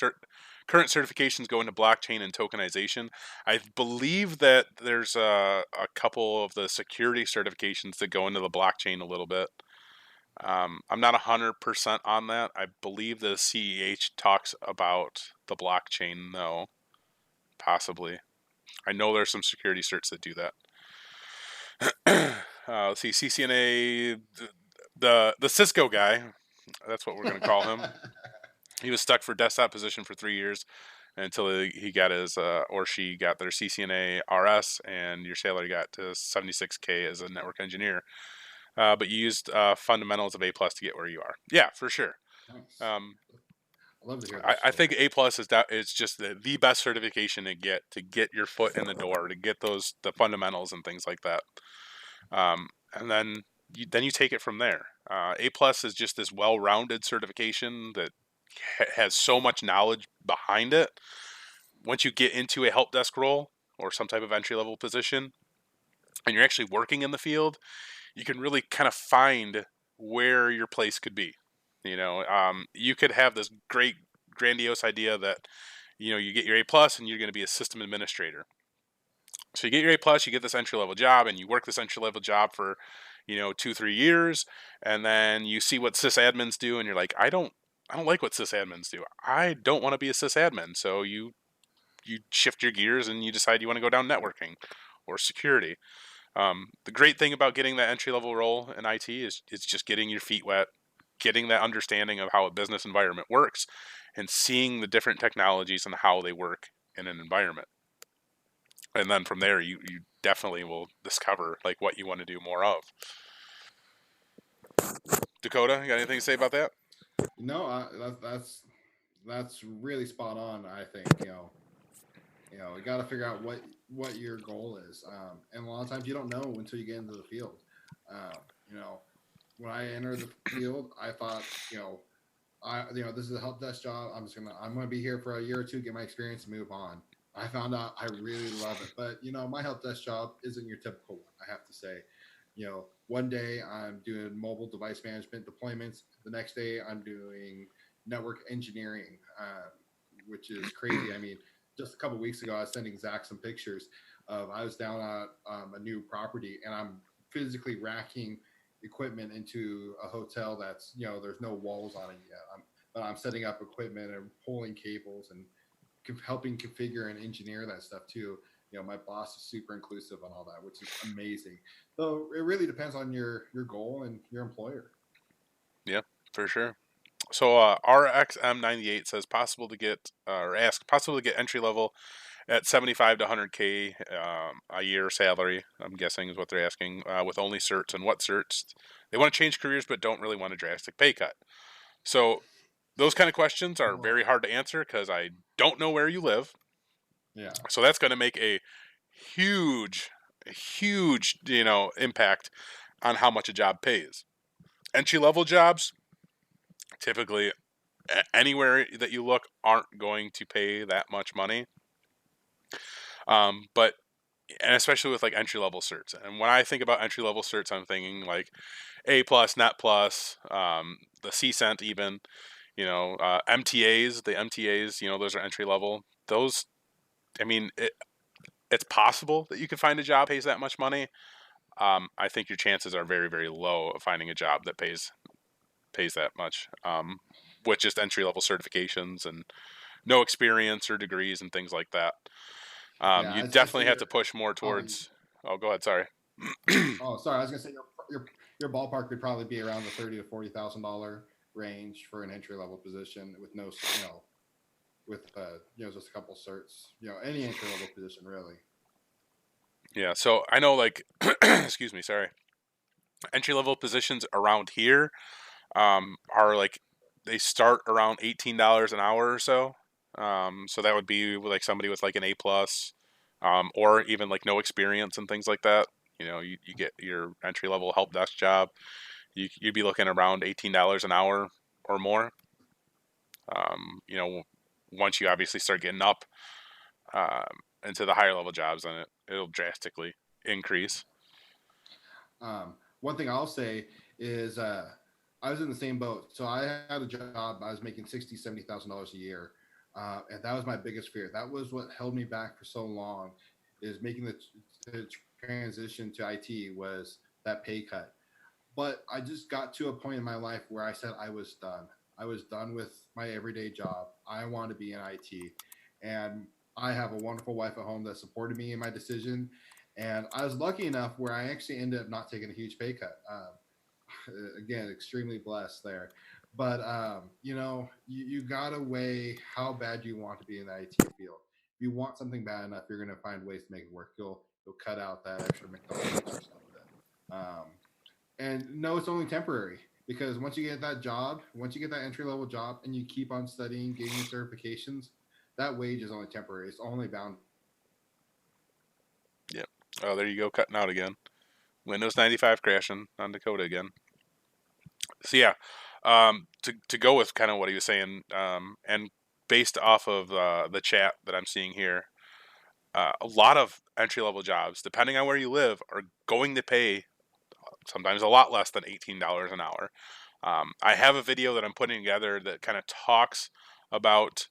current certifications go into blockchain and tokenization? I believe that there's a couple of the security certifications that go into the blockchain a little bit. I'm not 100% on that. I believe the CEH talks about the blockchain, though, possibly. I know there's some security certs that do that. Let's see, CCNA, the Cisco guy, that's what we're going to call him. He was stuck for desktop position for 3 years until he got his or she got their CCNA RS, and your salary got to 76K as a network engineer. But you used fundamentals of A plus to get where you are. Yeah, for sure. Nice. Um, I love to hear I those think stories. A plus is just the best certification to get your foot in the door, to get the fundamentals and things like that. And then you take it from there. A plus is just this well-rounded certification that has so much knowledge behind it. Once you get into a help desk role or some type of entry level position, and you're actually working in the field, you can really kind of find where your place could be. You could have this great grandiose idea that you get your A plus and you're going to be a system administrator. So you get your A plus, you get this entry level job, and you work this entry level job for 2-3 years, and then you see what sysadmins do, and you're like, I don't like what sysadmins do. I don't want to be a sysadmin. So you shift your gears and you decide you want to go down networking or security. The great thing about getting that entry level role in IT is it's just getting your feet wet, getting that understanding of how a business environment works, and seeing the different technologies and how they work in an environment. And then from there, you definitely will discover like what you want to do more of. Dakota, you got anything to say about that? No, that's really spot on. I think you got to figure out what your goal is, and a lot of times you don't know until you get into the field. Um, you know, when I entered the field, I thought this is a help desk job. I'm gonna be here for a year or two, get my experience, and move on. I found out I really love it, but my help desk job isn't your typical one. I have to say, one day I'm doing mobile device management deployments. The next day I'm doing network engineering, which is crazy. I mean, just a couple weeks ago, I was sending Zach some pictures of I was down at a new property, and I'm physically racking equipment into a hotel that's there's no walls on it yet. But I'm setting up equipment and pulling cables and helping configure and engineer that stuff too. My boss is super inclusive on all that, which is amazing. So it really depends on your goal and your employer. Yeah, for sure. So RXM98 says possible to get or ask possible to get entry level at 75 to 100K a year salary. I'm guessing is what they're asking with only certs, and what certs they want to change careers but don't really want a drastic pay cut. So those kind of questions are very hard to answer because I don't know where you live. Yeah. So that's going to make a huge, huge impact on how much a job pays. Entry level jobs typically anywhere that you look aren't going to pay that much money. But and especially with like entry level certs. And when I think about entry level certs, I'm thinking like A plus, Net plus, the CCENT even, MTAs, the MTAs, those are entry level. Those, I mean, it's possible that you could find a job that pays that much money. I think your chances are very, very low of finding a job that pays that much with just entry level certifications and no experience or degrees and things like that. Yeah, You I'd definitely say have you're to push more probably. towards. Oh, go ahead. Sorry. Oh, sorry. I was gonna say your ballpark would probably be around the $30,000 to $40,000 range for an entry level position with no. with just a couple certs. Any entry level position really. Yeah. So I know, like, excuse me, sorry. Entry level positions around here are like they start around $18 an hour or so. So that would be like somebody with like an A+, or even like no experience and things like that. You get your entry level help desk job. You'd be looking around $18 an hour or more. Once you obviously start getting up into the higher level jobs, then it'll drastically increase. One thing I'll say is I was in the same boat. So I had a job. I was making $60,000, $70,000 a year, and that was my biggest fear. That was what held me back for so long. Is making the transition to IT was that pay cut. But I just got to a point in my life where I said I was done. I was done with my everyday job. I want to be in IT, and I have a wonderful wife at home that supported me in my decision. And I was lucky enough where I actually ended up not taking a huge pay cut. Again, extremely blessed there. But you gotta weigh how bad you want to be in the IT field. If you want something bad enough, you're gonna find ways to make it work. You'll cut out that extra McDonald's or something. And no, it's only temporary because once you get that job, once you get that entry level job, and you keep on studying, getting your certifications, that wage is only temporary. It's only bound. Yep. Oh, there you go, cutting out again. Windows 95 crashing on Dakota again. So yeah, to go with kind of what he was saying, and based off of the chat that I'm seeing here, a lot of entry level jobs, depending on where you live, are going to pay sometimes a lot less than $18 an hour. I have a video that I'm putting together that kind of talks about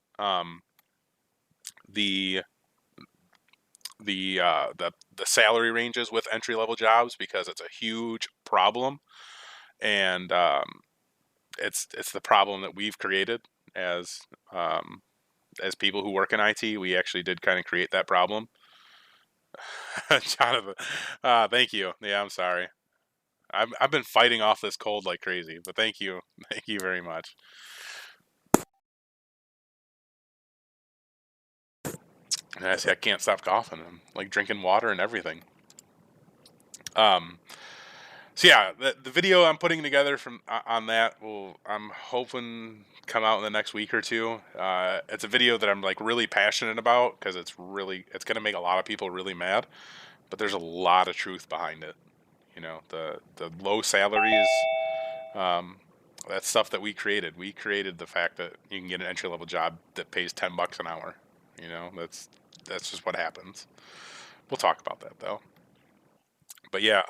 the the salary ranges with entry level jobs because it's a huge problem, and it's the problem that we've created as um, as people who work in IT. We actually did kind of create that problem. Jonathan, thank you. Yeah, I'm sorry. I've been fighting off this cold like crazy, but thank you, thank you very much. And I see I can't stop coughing. I'm like drinking water and everything. Um, so yeah, the video I'm putting together from on that will I'm hoping come out in the next week or two. It's a video that I'm like really passionate about because it's gonna make a lot of people really mad, but there's a lot of truth behind it. The low salaries, um, that's stuff that we created. We created the fact that you can get an entry level job that pays $10 an hour. That's just what happens. We'll talk about that though. But yeah,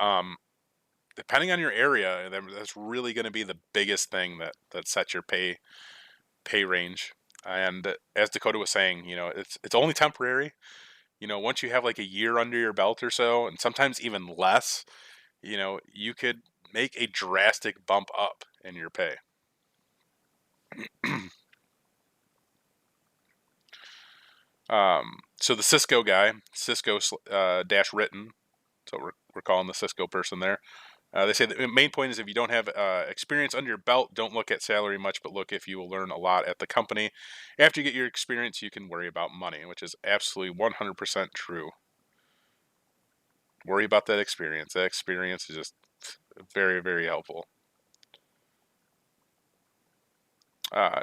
depending on your area, that's really going to be the biggest thing that sets your pay range. And as Dakota was saying, it's only temporary. Once you have like a year under your belt or so, and sometimes even less, you could make a drastic bump up in your pay. So the Cisco guy, Cisco dash written, so we're calling the Cisco person there. They say the main point is if you don't have experience under your belt, don't look at salary much, but look if you will learn a lot at the company. After you get your experience, you can worry about money, which is absolutely 100% true. Worry about that experience. That experience is just very, very helpful.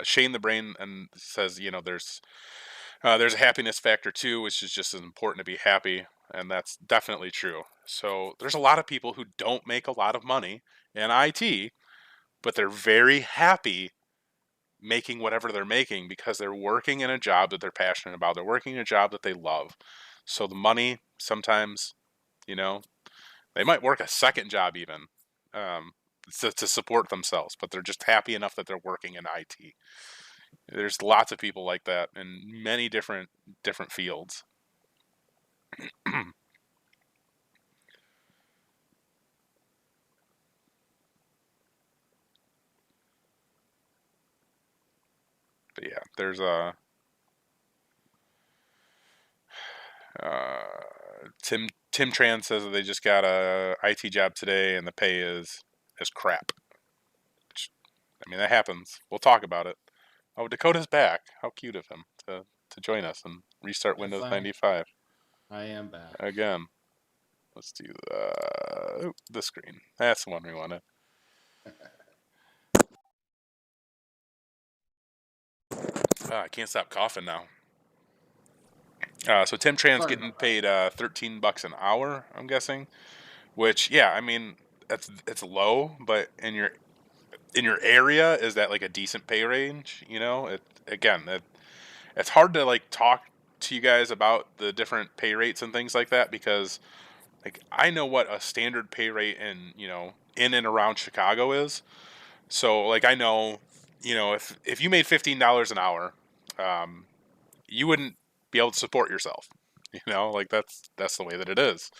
Shane the Brain and says, there's a happiness factor too, which is just as important to be happy, and that's definitely true. So there's a lot of people who don't make a lot of money in IT, but they're very happy making whatever they're making because they're working in a job that they're passionate about. They're working in a job that they love. So the money sometimes, you know, they might work a second job even um, to support themselves, but they're just happy enough that they're working in IT. There's lots of people like that in many different fields. But yeah, there's a Tim Tran says that they just got a IT job today and the pay is crap. Which, I mean, that happens. We'll talk about it. Oh, Dakota's back. How cute of him. to join us and restart Yes, Windows 95 I am back. again. Let's do the screen. That's the one we wanted. I can't stop coughing now. So Tim Tran's Sorry getting about that. paid $13 an hour, I'm guessing. Which, yeah, I mean, it's low, but in your area, is that like a decent pay range? You know, it's hard to like talk to you guys about the different pay rates and things like that because like I know what a standard pay rate in and around Chicago is. So like I know, if you made $15 an hour, um, you wouldn't be able to support yourself. Like that's the way that it is.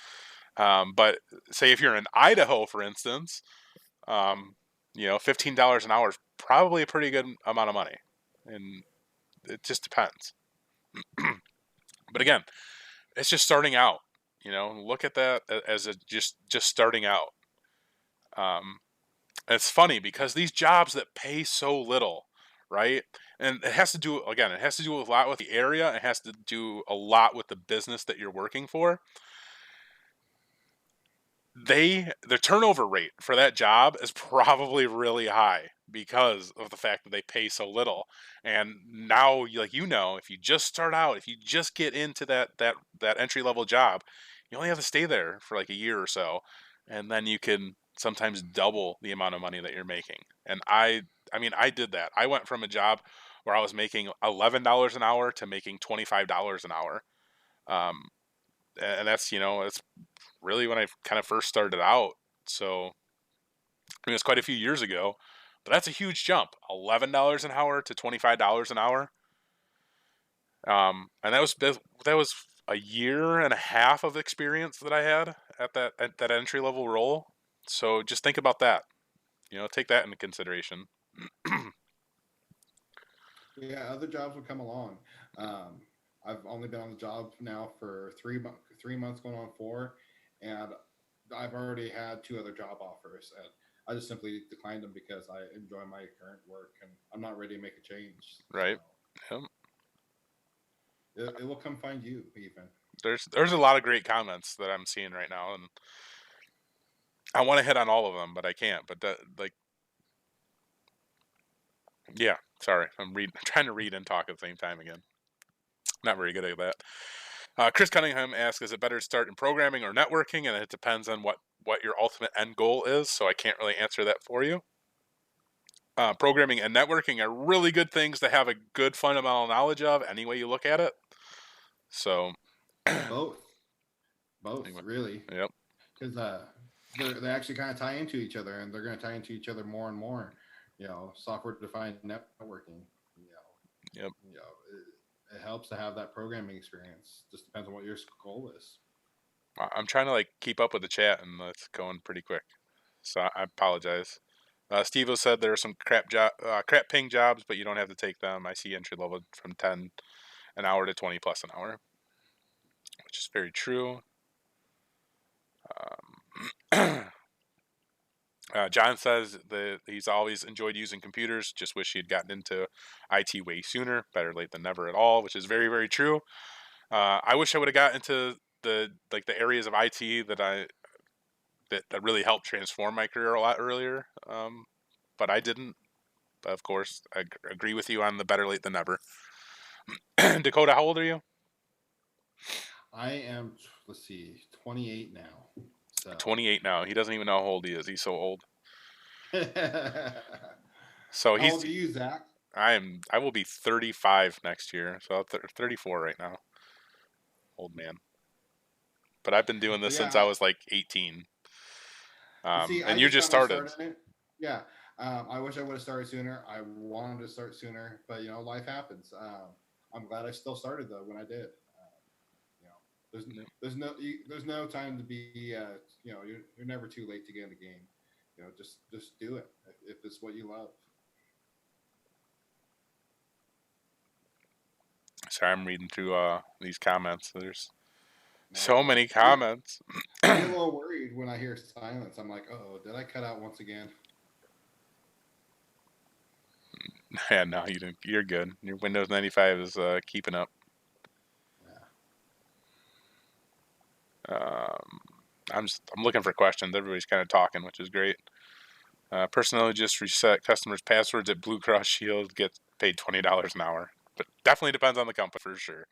But say if you're in Idaho, for instance, um, $15 an hour is probably a pretty good amount of money, and it just depends. But again, it's just starting out. Look at that as a just starting out. Um, it's funny because these jobs that pay so little, right? And it has to do again. It has to do a lot with the area. It has to do a lot with the business that you're working for. The turnover rate for that job is probably really high because of the fact that they pay so little. And now, like if you just start out, if you just get into that entry level job, you only have to stay there for like a year or so, and then you can sometimes double the amount of money that you're making. And I mean, I did that. I went from a job where I was making $11 an hour to making $25 an hour. Um, and that's it's really when I kind of first started out. So I mean, it's quite a few years ago, but that's a huge jump. $11 an hour to $25 an hour. And that was a year and a half of experience that I had at that entry level role. So just think about that. Take that into consideration. Yeah, other jobs will come along. Um, I've only been on the job now for 3 months, going on 4, and I've already had 2 other job offers, and I just simply declined them because I enjoy my current work and I'm not ready to make a change. So Right. Yep. it will come find you, even. There's a lot of great comments that I'm seeing right now, and I want to hit on all of them, but I can't. But yeah, sorry, I'm trying to read and talk at the same time again. Not very good at that. Chris Cunningham asks, "Is it better to start in programming or networking?" And it depends on what your ultimate end goal is. So I can't really answer that for you. Programming and networking are really good things to have a good fundamental knowledge of, any way you look at it. So Both, both, anyway, really, yep, because they actually kind of tie into each other, and they're going to tie into each other more and more. Software defined networking. You know, yep. it helps to have that programming experience. Just depends on what your goal is. I'm trying to like keep up with the chat, and it's going pretty quick. So I apologize. Steve said there are some crap paying jobs, but you don't have to take them. I see entry level from 10 an hour to 20 plus an hour, which is very true. John says that he's always enjoyed using computers, just wish he had gotten into IT way sooner. Better late than never at all, which is very, very true. I wish I would have got into the areas of IT that really helped transform my career a lot earlier. But I didn't. But of course, I agree with you on the better late than never. Dakota, how old are you? I am, let's see, 28 now. So 28 now. He doesn't even know how old he is. He's so old. how So old are you, Zach? I will be 35 next year. So 34 right now. Old man. But I've been doing But this since I yeah, was like 18. see, I And you just just got my started. start in it. Yeah, I wish I would have started sooner. I wanted to start sooner, but life happens. I'm glad I still started though when I did. You know, there's there's no time to be. You're never too late to get in the game. Just do it if it's what you love. Sorry, I'm reading through these comments. There's No so problem. many comments. I get a little worried when I hear silence. I'm like, oh, did I cut out once again? Yeah, no, you didn't. You're good. Your Windows 95 is keeping up. Um, I'm looking for questions. Everybody's kind of talking, which is great. Personnel just reset customers' passwords at Blue Cross Shield, gets paid $20 an hour, but definitely depends on the company for sure.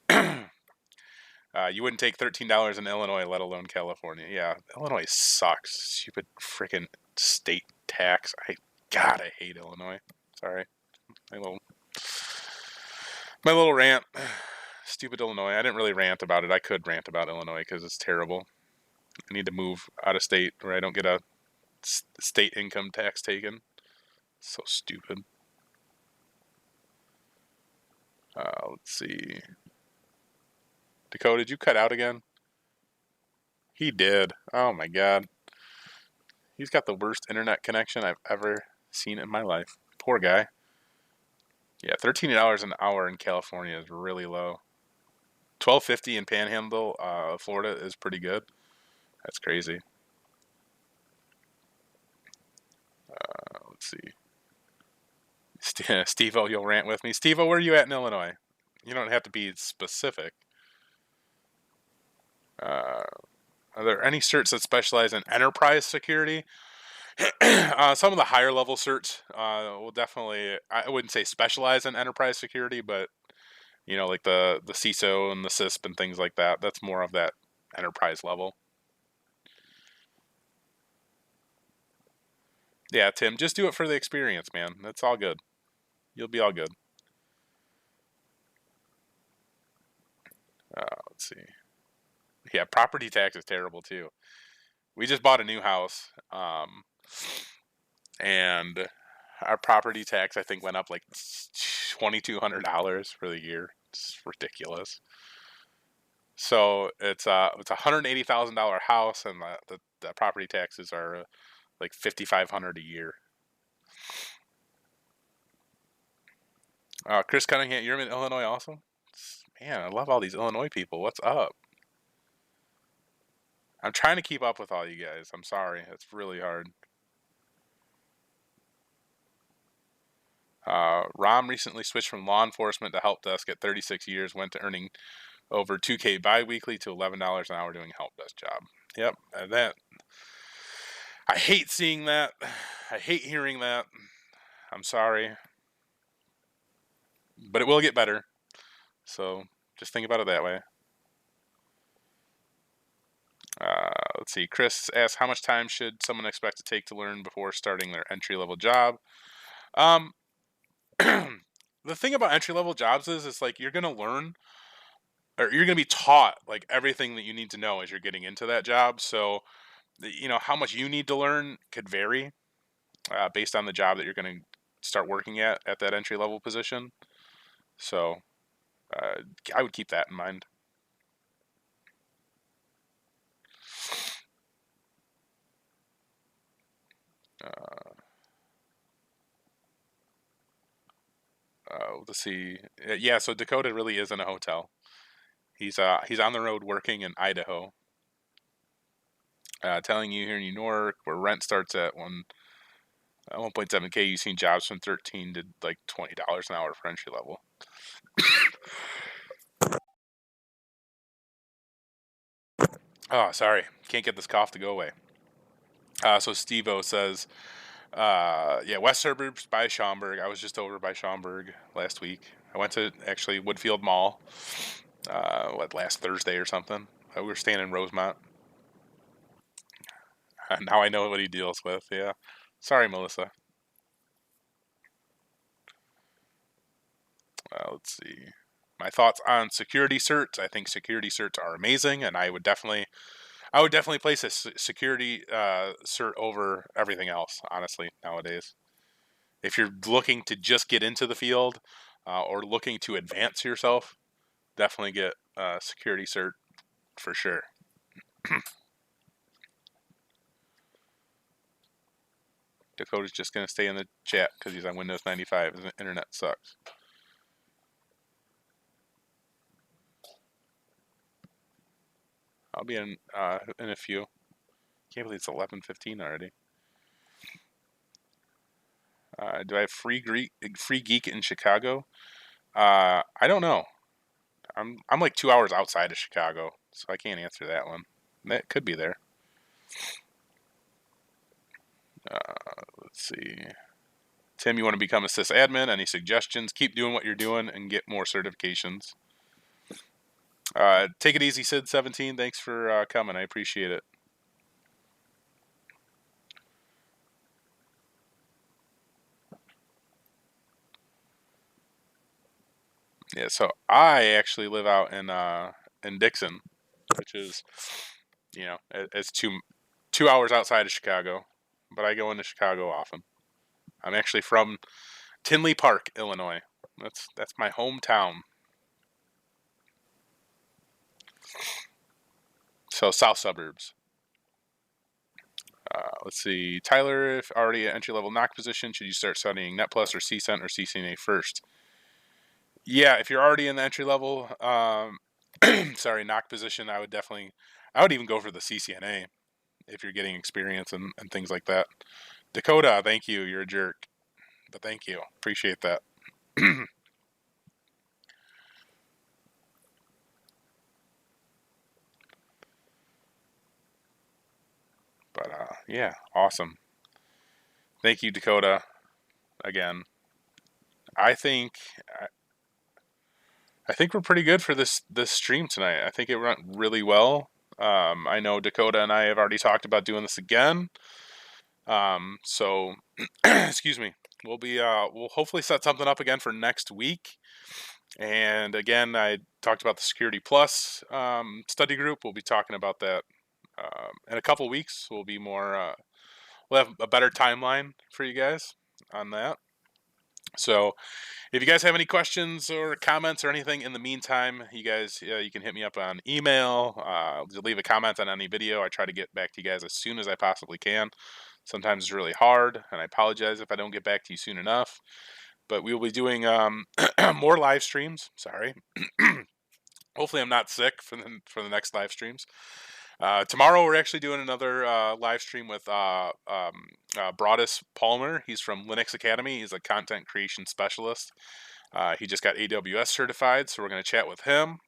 You wouldn't take $13 in Illinois, let alone California. Yeah, Illinois sucks. Stupid freaking state tax. God, I hate Illinois. Sorry, my little my little rant. Stupid Illinois. I didn't really rant about it. I could rant about Illinois because it's terrible. I need to move out of state where I don't get a state income tax taken. So stupid. Let's see. Dakota, did you cut out again? He did. Oh my god. He's got the worst internet connection I've ever seen in my life. Poor guy. Yeah, $13 an hour in California is really low. $12.50 in Panhandle, Florida is pretty good. That's crazy. Let's see. Steve-O, you'll rant with me. Steve-O, where are you at in Illinois? You don't have to be specific. Are there any certs that specialize in enterprise security? Some of the higher level certs will definitely, I wouldn't say specialize in enterprise security, but like the CISO and the CISP and things like that. That's more of that enterprise level. Yeah, Tim, just do it for the experience, man. That's all good. You'll be all good. Let's see. Yeah, property tax is terrible too. We just bought a new house, and our property tax I think went up like $2,200 for the year. It's ridiculous. So it's a $180,000 house, and the property taxes are like $5,500 a year. Chris Cunningham, you're in Illinois also? Man, I love all these Illinois people. What's up? I'm trying to keep up with all you guys. I'm sorry. It's really hard. Rom recently switched from law enforcement to help desk at 36 years, went to earning over 2K bi-weekly to $11 an hour doing a help desk job. Yep, that. I hate seeing that. I hate hearing that. I'm sorry. But it will get better. So just think about it that way. Let's see. Chris asks, how much time should someone expect to take to learn before starting their entry-level job? The thing about entry-level jobs is it's like you're going to learn, or you're going to be taught like everything that you need to know as you're getting into that job. So, how much you need to learn could vary based on the job that you're going to start working at that entry-level position. So I would keep that in mind. Let's see. Yeah, so Dakota really is in a hotel. He's on the road working in Idaho. Telling you here in New York, where rent starts at 1.7K, you've seen jobs from 13 to like $20 an hour for entry level. Oh, sorry, can't get this cough to go away. So Steve-O says, yeah, West Suburbs by Schaumburg. I was just over by Schaumburg last week. I went to actually Woodfield Mall, last Thursday or something. We were staying in Rosemont. Now I know what he deals with. Yeah, sorry, Melissa. Let's see. My thoughts on security certs. I think security certs are amazing, and I would definitely place a security cert over everything else. Honestly, nowadays, if you're looking to just get into the field or looking to advance yourself, definitely get a security cert for sure. Dakota's just gonna stay in the chat because he's on Windows 95. His internet sucks. I'll be in a few. Can't believe it's 11:15 already. Do I have free geek in Chicago? I don't know. I'm like 2 hours outside of Chicago, so I can't answer that one. That could be there. Let's see. Tim, you want to become a sysadmin? Any suggestions? Keep doing what you're doing and get more certifications. Take it easy, Sid17. Thanks for coming. I appreciate it. Yeah, so I actually live out in Dixon, which is, it's 2 hours outside of Chicago, but I go into Chicago often. I'm actually from Tinley Park, Illinois. That's my hometown. So South suburbs. Let's see, Tyler. If already at entry level knock position, should you start studying Net Plus or CCENT or CCNA first? Yeah, if you're already in the entry level, sorry, knock position, I would even go for the CCNA if you're getting experience and things like that. Dakota, thank you. You're a jerk, but thank you. Appreciate that. But yeah, awesome. Thank you, Dakota. Again, I think I think we're pretty good for this stream tonight. I think it went really well. I know Dakota and I have already talked about doing this again. So excuse me. We'll hopefully set something up again for next week. And again, I talked about the Security Plus study group. We'll be talking about that in a couple weeks. We'll have a better timeline for you guys on that. So if you guys have any questions or comments or anything in the meantime, you guys, you can hit me up on email. Leave a comment on any video. I try to get back to you guys as soon as I possibly can. Sometimes it's really hard, and I apologize if I don't get back to you soon enough. But we will be doing more live streams. Sorry. Hopefully, I'm not sick for the next live streams. Tomorrow, we're actually doing another live stream with Broadus Palmer. He's from Linux Academy. He's a content creation specialist. He just got AWS certified, so we're going to chat with him.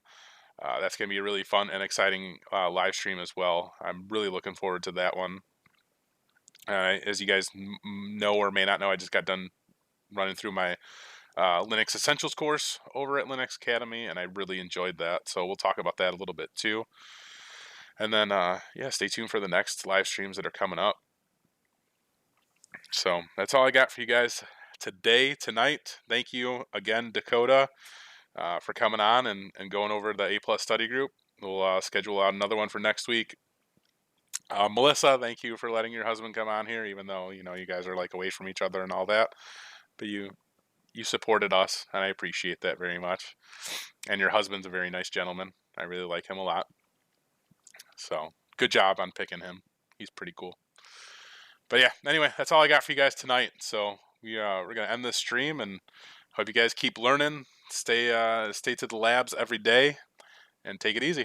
That's going to be a really fun and exciting live stream as well. I'm really looking forward to that one. As you guys know or may not know, I just got done running through my Linux Essentials course over at Linux Academy, and I really enjoyed that. So we'll talk about that a little bit too. And then, yeah, stay tuned for the next live streams that are coming up. So that's all I got for you guys tonight. Thank you again, Dakota, for coming on and going over the A+ study group. We'll schedule out another one for next week. Melissa, thank you for letting your husband come on here, even though, you guys are like away from each other and all that. But you supported us, and I appreciate that very much. And your husband's a very nice gentleman. I really like him a lot. So good job on picking him. He's pretty cool. But yeah, anyway, that's all I got for you guys tonight. So we're gonna end this stream, and hope you guys keep learning. Stay to the labs every day, and take it easy.